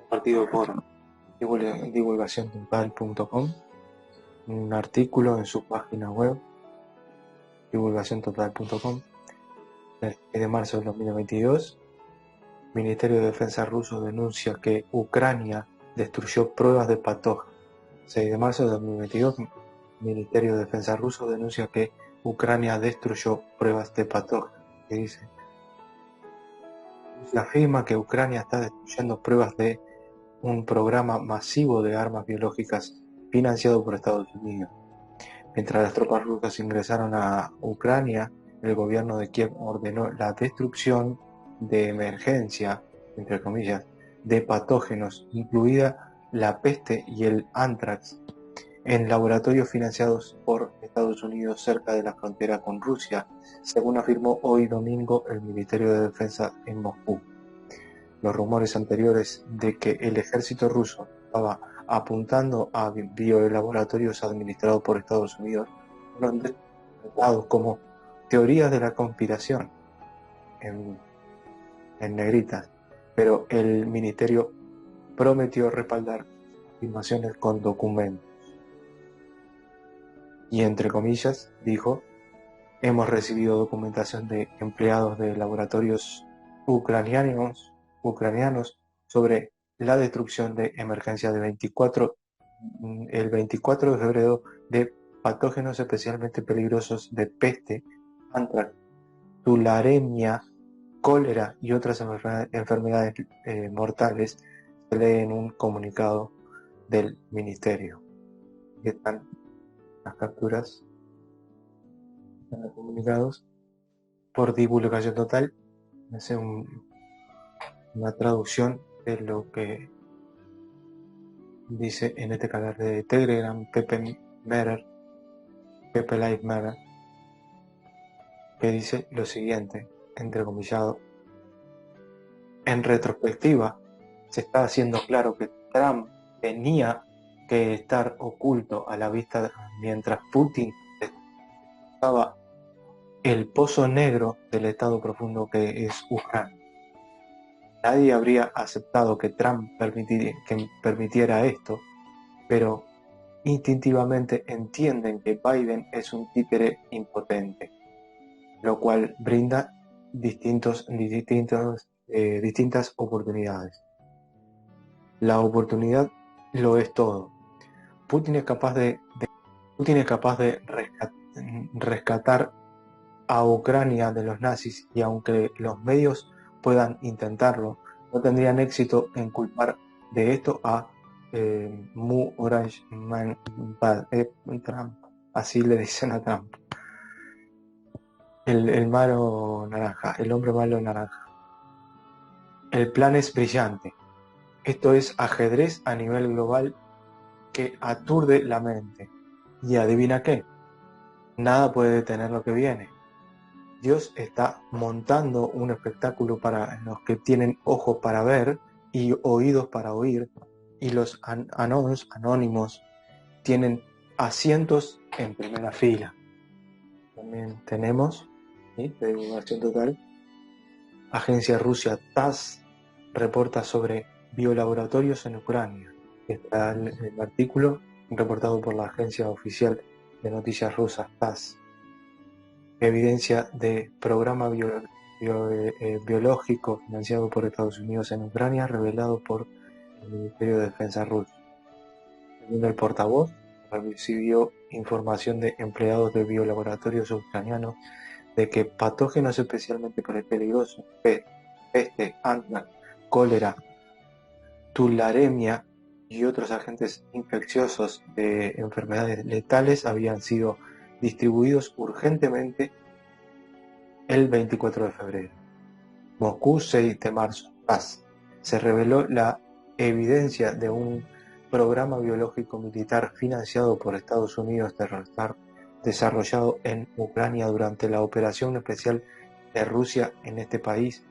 compartido por divulgaciontotal.com un artículo en su página web, divulgaciontotal.com, del 6 de marzo del 2022. El Ministerio de Defensa ruso denuncia que Ucrania destruyó pruebas de patógenos. 6 de marzo de 2022, el Ministerio de Defensa ruso denuncia que Ucrania destruyó pruebas de patógenos. ¿Qué dice? Se afirma que Ucrania está destruyendo pruebas de un programa masivo de armas biológicas financiado por Estados Unidos. Mientras las tropas rusas ingresaron a Ucrania, el gobierno de Kiev ordenó la destrucción de emergencia, entre comillas, de patógenos, incluida la peste y el anthrax, en laboratorios financiados por Estados Unidos cerca de la frontera con Rusia, según afirmó hoy domingo el Ministerio de Defensa en Moscú. Los rumores anteriores de que el ejército ruso estaba apuntando a biolaboratorios administrados por Estados Unidos fueron tratados como teorías de la conspiración en negritas, pero el ministerio prometió respaldar afirmaciones con documentos. Y entre comillas dijo: hemos recibido documentación de empleados de laboratorios ucranianos sobre la destrucción de emergencia el 24 de febrero de patógenos especialmente peligrosos de peste, anthrax, tularemia, cólera y otras enfermedades mortales, se lee en un comunicado del ministerio. Aquí están las capturas, están los comunicados por divulgación total. Hace una traducción de lo que dice en este canal de Telegram Pepe Live Matter, que dice lo siguiente, entrecomillado: en retrospectiva, se está haciendo claro que Trump tenía que estar oculto a la vista mientras Putin estaba el pozo negro del estado profundo que es Ucrania. Nadie habría aceptado que Trump permitiera esto, pero instintivamente entienden que Biden es un títere impotente, lo cual brinda distintas oportunidades. La oportunidad lo es todo. Putin es capaz de rescatar a Ucrania de los nazis, y aunque los medios puedan intentarlo, no tendrían éxito en culpar de esto a Orange Man Trump. Así le dicen a Trump. El malo naranja, el hombre malo naranja. El plan es brillante. Esto es ajedrez a nivel global que aturde la mente. Y adivina qué, nada puede detener lo que viene. Dios está montando un espectáculo para los que tienen ojos para ver y oídos para oír, y los anónimos tienen asientos en primera fila. También tenemos, ¿sí?, de divulgación total, agencia Rusia TASS reporta sobre biolaboratorios en Ucrania. Está el artículo reportado por la agencia oficial de noticias rusa TASS. Evidencia de programa biológico financiado por Estados Unidos en Ucrania, revelado por el Ministerio de Defensa ruso. Según el portavoz, recibió información de empleados de biolaboratorios ucranianos de que patógenos especialmente peligrosos, peste, antrax, cólera, tularemia y otros agentes infecciosos de enfermedades letales habían sido distribuidos urgentemente el 24 de febrero. Moscú, 6 de marzo. Paz. Se reveló la evidencia de un programa biológico militar financiado por Estados Unidos desarrollado en Ucrania durante la operación especial de Rusia en este país,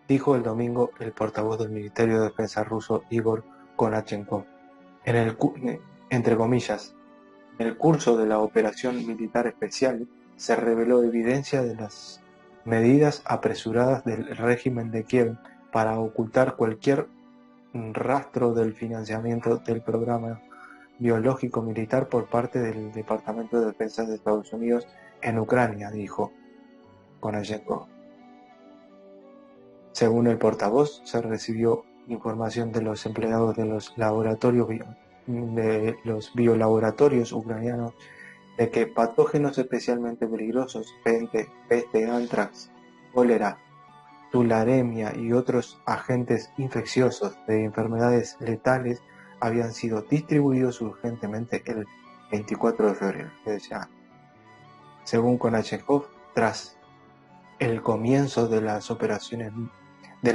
dijo el domingo el portavoz del Ministerio de Defensa ruso Igor Konachenkov. Entre comillas, en el curso de la operación militar especial se reveló evidencia de las medidas apresuradas del régimen de Kiev para ocultar cualquier rastro del financiamiento del programa biológico militar por parte del Departamento de Defensa de Estados Unidos en Ucrania, dijo Konashenkov. Según el portavoz, se recibió información de los empleados de los biolaboratorios ucranianos de que patógenos especialmente peligrosos, peste, antrax, cólera, tularemia y otros agentes infecciosos de enfermedades letales habían sido distribuidos urgentemente el 24 de febrero. Según Konashenkov, tras el comienzo de la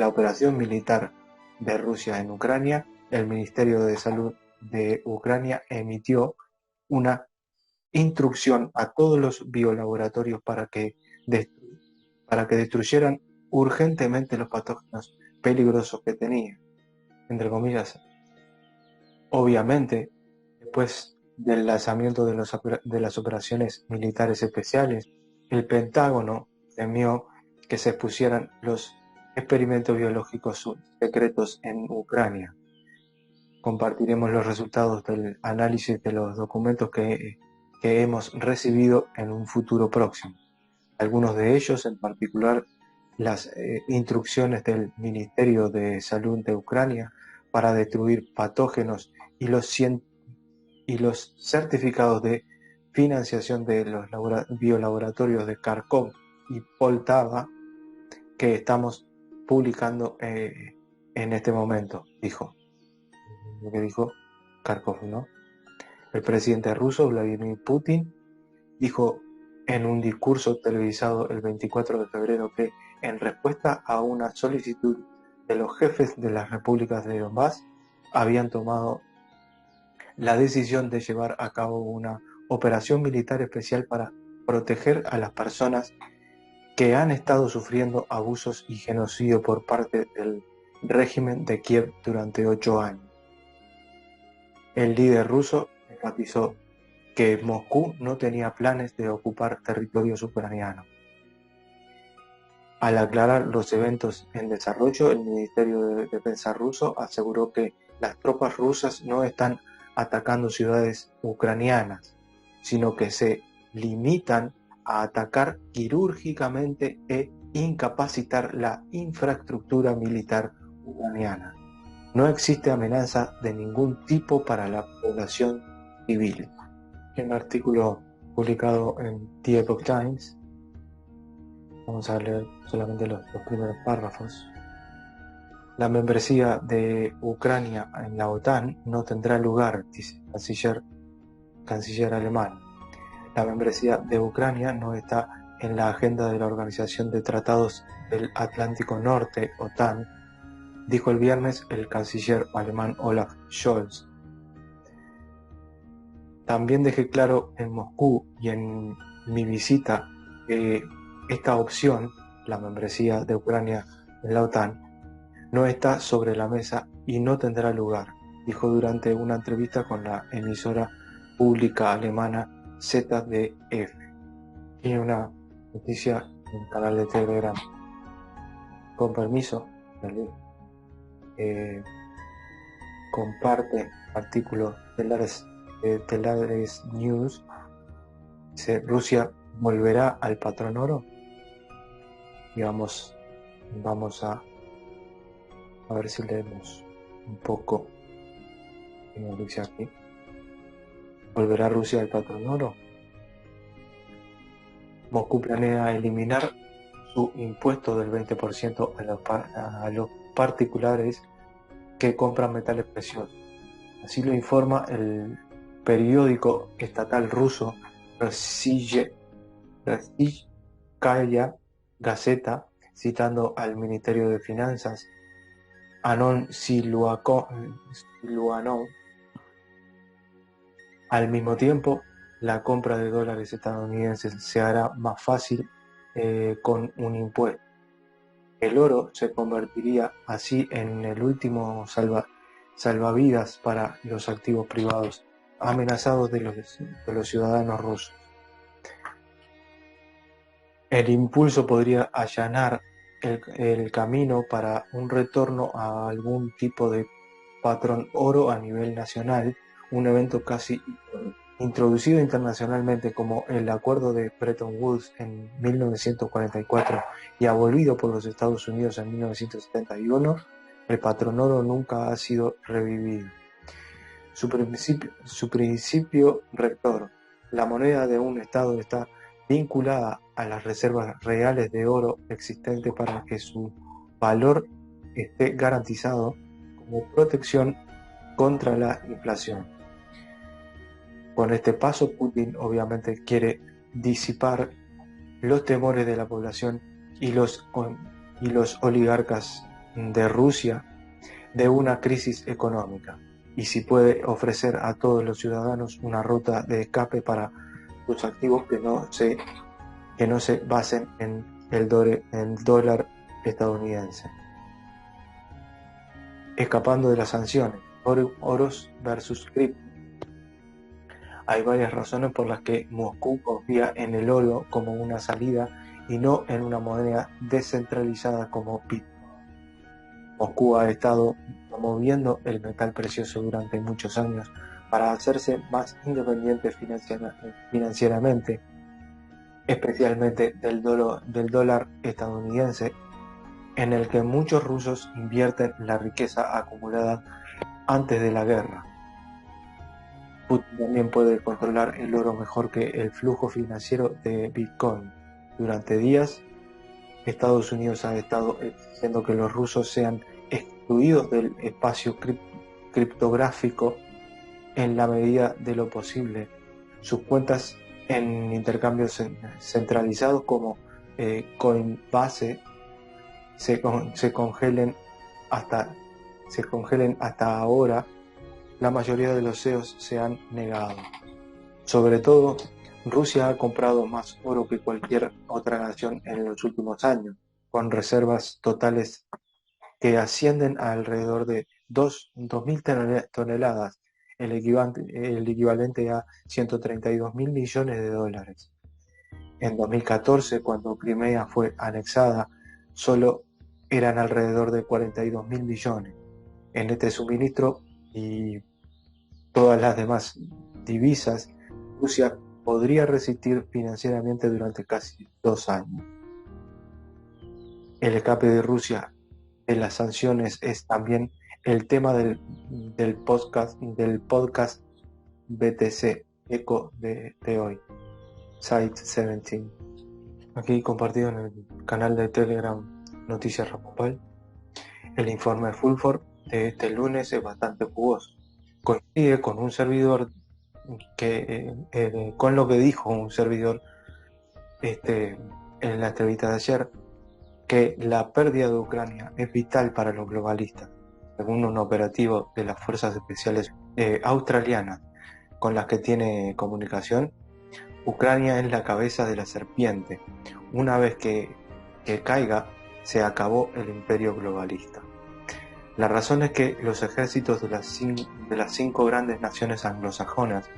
operación militar de Rusia en Ucrania, el Ministerio de Salud de Ucrania emitió una instrucción a todos los biolaboratorios para que destruyeran urgentemente los patógenos peligrosos que tenían. Entre comillas, obviamente, después del lanzamiento de las operaciones militares especiales, el Pentágono temió que se expusieran los experimentos biológicos secretos en Ucrania. Compartiremos los resultados del análisis de los documentos que hemos recibido en un futuro próximo. Algunos de ellos, en particular las instrucciones del Ministerio de Salud de Ucrania para destruir patógenos y los certificados de financiación de los biolaboratorios de Kharkov y Poltava que estamos publicando en este momento, dijo. Lo que dijo Kharkov, ¿no? El presidente ruso Vladimir Putin dijo en un discurso televisado el 24 de febrero que, en respuesta a una solicitud de los jefes de las repúblicas de Donbass, habían tomado la decisión de llevar a cabo una operación militar especial para proteger a las personas que han estado sufriendo abusos y genocidio por parte del régimen de Kiev durante 8 años. El líder ruso enfatizó que Moscú no tenía planes de ocupar territorios ucranianos. Al aclarar los eventos en desarrollo, el Ministerio de Defensa ruso aseguró que las tropas rusas no están atacando ciudades ucranianas, sino que se limitan a atacar quirúrgicamente e incapacitar la infraestructura militar ucraniana. No existe amenaza de ningún tipo para la población civil. En un artículo publicado en The Epoch Times, vamos a leer solamente los primeros párrafos. La membresía de Ucrania en la OTAN no tendrá lugar, dice el canciller alemán. La membresía de Ucrania no está en la agenda de la Organización de Tratados del Atlántico Norte, OTAN, dijo el viernes el canciller alemán Olaf Scholz. También dejé claro en Moscú y en mi visita que esta opción, la membresía de Ucrania en la OTAN, no está sobre la mesa y no tendrá lugar, dijo durante una entrevista con la emisora pública alemana ZDF. Tiene una noticia en el canal de Telegram. Con permiso, comparte artículo de Telares News. Dice: Rusia volverá al patrón oro. Y vamos a ver si leemos un poco en dice aquí. ¿Volverá Rusia al patrón oro? Moscú planea eliminar su impuesto del 20% a los particulares que compran metales preciosos. Así lo informa el periódico estatal ruso Rossiyskaya Gazeta, citando al Ministerio de Finanzas Anon Siluanov. Al mismo tiempo, la compra de dólares estadounidenses se hará más fácil con un impuesto. El oro se convertiría así en el último salvavidas para los activos privados amenazados de los ciudadanos rusos. El impulso podría allanar el camino para un retorno a algún tipo de patrón oro a nivel nacional, un evento casi introducido internacionalmente como el Acuerdo de Bretton Woods en 1944 y abolido por los Estados Unidos en 1971, el patrón oro nunca ha sido revivido. Su principio rector, la moneda de un Estado está vinculada a las reservas reales de oro existentes para que su valor esté garantizado como protección contra la inflación. Con este paso, Putin obviamente quiere disipar los temores de la población y los oligarcas de Rusia de una crisis económica, y si puede ofrecer a todos los ciudadanos una ruta de escape para sus activos que no se basen en el dólar estadounidense. Escapando de las sanciones, oros versus cripto. Hay varias razones por las que Moscú confía en el oro como una salida y no en una moneda descentralizada como Bitcoin. Moscú ha estado promoviendo el metal precioso durante muchos años para hacerse más independiente financieramente, especialmente del dólar estadounidense, en el que muchos rusos invierten la riqueza acumulada antes de la guerra. Putin también puede controlar el oro mejor que el flujo financiero de Bitcoin. Durante días, Estados Unidos ha estado exigiendo que los rusos sean excluidos del espacio criptográfico en la medida de lo posible. Sus cuentas en intercambios centralizados como Coinbase se congelen hasta ahora. La mayoría de los CEOs se han negado. Sobre todo, Rusia ha comprado más oro que cualquier otra nación en los últimos años, con reservas totales que ascienden a alrededor de 2.000 toneladas, el equivalente a 132.000 millones de dólares. En 2014, cuando Crimea fue anexada, solo eran alrededor de 42.000 millones. En este suministro y todas las demás divisas, Rusia podría resistir financieramente durante casi 2 años. El escape de Rusia de las sanciones es también el tema del podcast BTC Eco de hoy, Site 17. Aquí compartido en el canal de Telegram Noticias Rapopal. El informe Fulford de este lunes es bastante jugoso. Coincide con un servidor con lo que dijo un servidor en la entrevista de ayer, que la pérdida de Ucrania es vital para los globalistas, según un operativo de las fuerzas especiales australianas con las que tiene comunicación. Ucrania es la cabeza de la serpiente. Una vez que caiga, se acabó el imperio globalista. La razón es que los ejércitos de las 5 grandes naciones anglosajonas,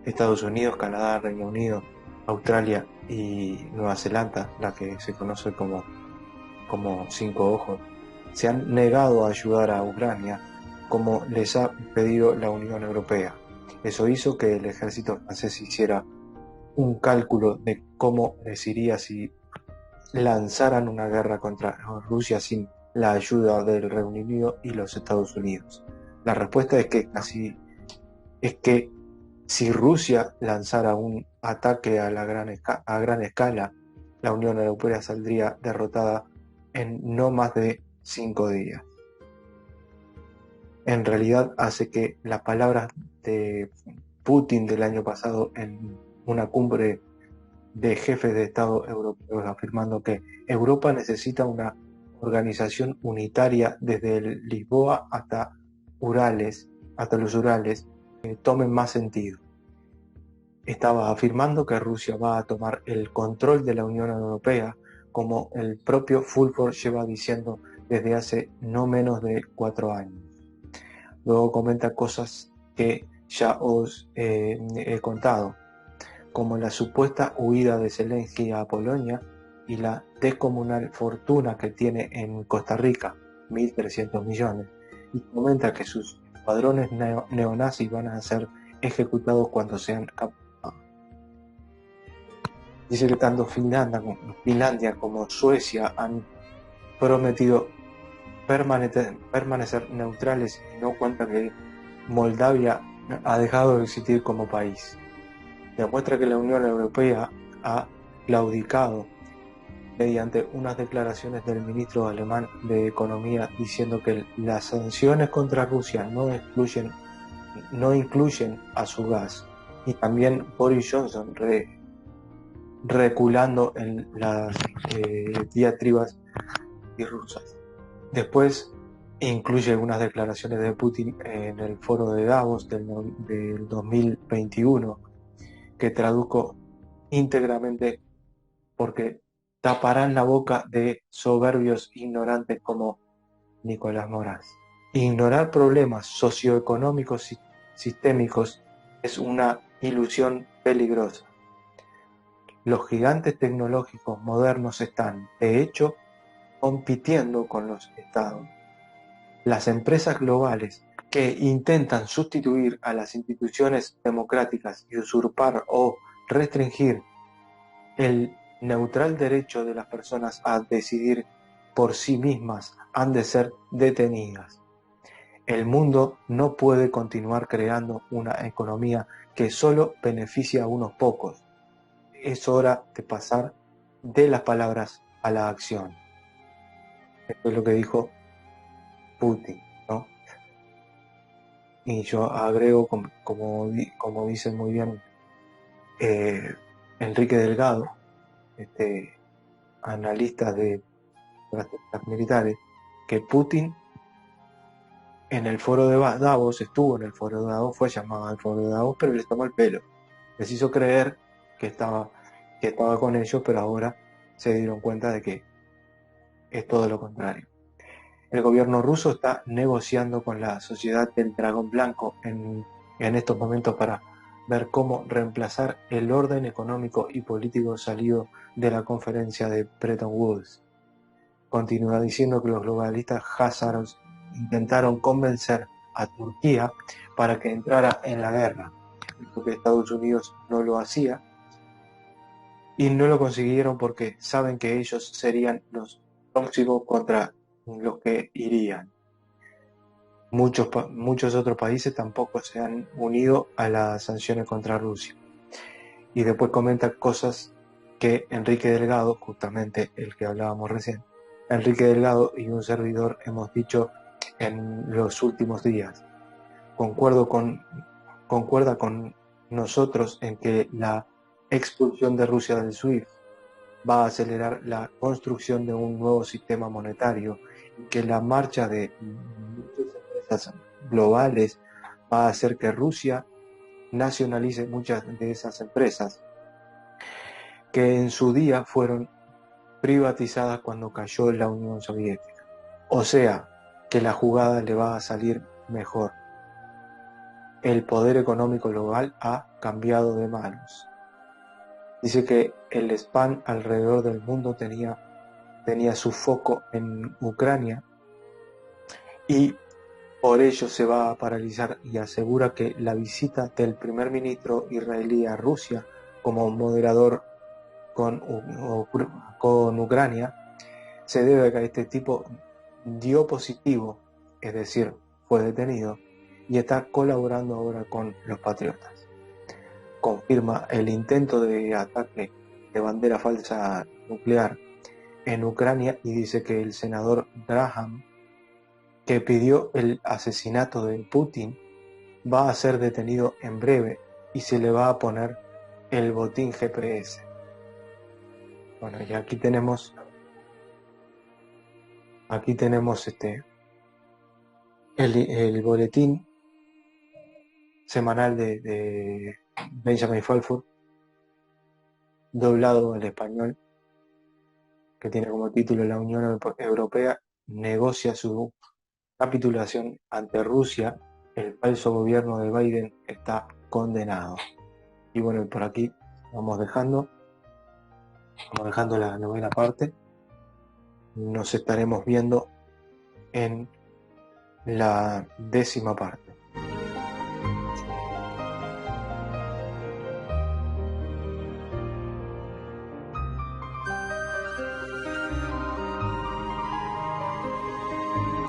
Estados Unidos, Canadá, Reino Unido, Australia y Nueva Zelanda, la que se conoce como 5 ojos, se han negado a ayudar a Ucrania como les ha pedido la Unión Europea. Eso hizo que el ejército francés hiciera un cálculo de cómo les iría si lanzaran una guerra contra Rusia sin la ayuda del Reino Unido y los Estados Unidos. La respuesta es que si Rusia lanzara ataque a gran escala, la Unión Europea saldría derrotada en no más de 5 días. En realidad hace que las palabras de Putin del año pasado en una cumbre de jefes de Estado europeos afirmando que Europa necesita una organización unitaria desde Lisboa hasta los Urales, tomen más sentido. Estaba afirmando que Rusia va a tomar el control de la Unión Europea, como el propio Fulford lleva diciendo desde hace no menos de 4 años. Luego comenta cosas que ya os he contado, como la supuesta huida de Zelensky a Polonia y la descomunal fortuna que tiene en Costa Rica, 1.300 millones, y comenta que sus escuadrones neonazis van a ser ejecutados cuando sean capturados. Dice que tanto Finlandia como Suecia han prometido permanecer neutrales y no cuenta que Moldavia ha dejado de existir como país. Demuestra que la Unión Europea ha claudicado mediante unas declaraciones del ministro alemán de Economía diciendo que las sanciones contra Rusia no incluyen a su gas, y también Boris Johnson reculando en las diatribas rusas. Después incluye unas declaraciones de Putin en el foro de Davos del 2021, que traduzco íntegramente porque taparán la boca de soberbios ignorantes como Nicolás Moraz. Ignorar problemas socioeconómicos sistémicos es una ilusión peligrosa. Los gigantes tecnológicos modernos están, de hecho, compitiendo con los estados. Las empresas globales que intentan sustituir a las instituciones democráticas y usurpar o restringir el neutral derecho de las personas a decidir por sí mismas han de ser detenidas. El mundo no puede continuar creando una economía que solo beneficia a unos pocos. Es hora de pasar de las palabras a la acción. Esto es lo que dijo Putin, ¿no? Y yo agrego, como dice muy bien Enrique Delgado, analista de las militares, que Putin en el foro de Davos, estuvo en el foro de Davos, fue llamado al foro de Davos, pero les tomó el pelo. Les hizo creer que estaba con ellos, pero ahora se dieron cuenta de que es todo lo contrario. El gobierno ruso está negociando con la Sociedad del Dragón Blanco en estos momentos para ver cómo reemplazar el orden económico y político salido de la conferencia de Bretton Woods. Continúa diciendo que los globalistas házaros intentaron convencer a Turquía para que entrara en la guerra, porque Estados Unidos no lo hacía, y no lo consiguieron porque saben que ellos serían los próximos contra los que irían. Muchos otros países tampoco se han unido a las sanciones contra Rusia. Y después comenta cosas que Enrique Delgado, justamente el que hablábamos recién, Enrique Delgado y un servidor hemos dicho en los últimos días. Concuerda con nosotros en que la expulsión de Rusia del SWIFT va a acelerar la construcción de un nuevo sistema monetario y que la marcha de muchas empresas globales va a hacer que Rusia nacionalice muchas de esas empresas que en su día fueron privatizadas cuando cayó la Unión Soviética. O sea, que la jugada le va a salir mejor. El poder económico global ha cambiado de manos. Dice que el spam alrededor del mundo tenía su foco en Ucrania y por ello se va a paralizar, y asegura que la visita del primer ministro israelí a Rusia como moderador con Ucrania se debe a que este tipo dio positivo, es decir, fue detenido y está colaborando ahora con los patriotas. confirma el intento de ataque de bandera falsa nuclear en Ucrania y dice que el senador Graham, que pidió el asesinato de Putin, va a ser detenido en breve y se le va a poner el botín GPS. Bueno, y aquí tenemos el boletín semanal de Benjamin Falford, doblado al español, que tiene como título: La Unión Europea negocia su capitulación ante Rusia, el falso gobierno de Biden está condenado. Y bueno, por aquí vamos dejando la novena parte. Nos estaremos viendo en la 10ª parte.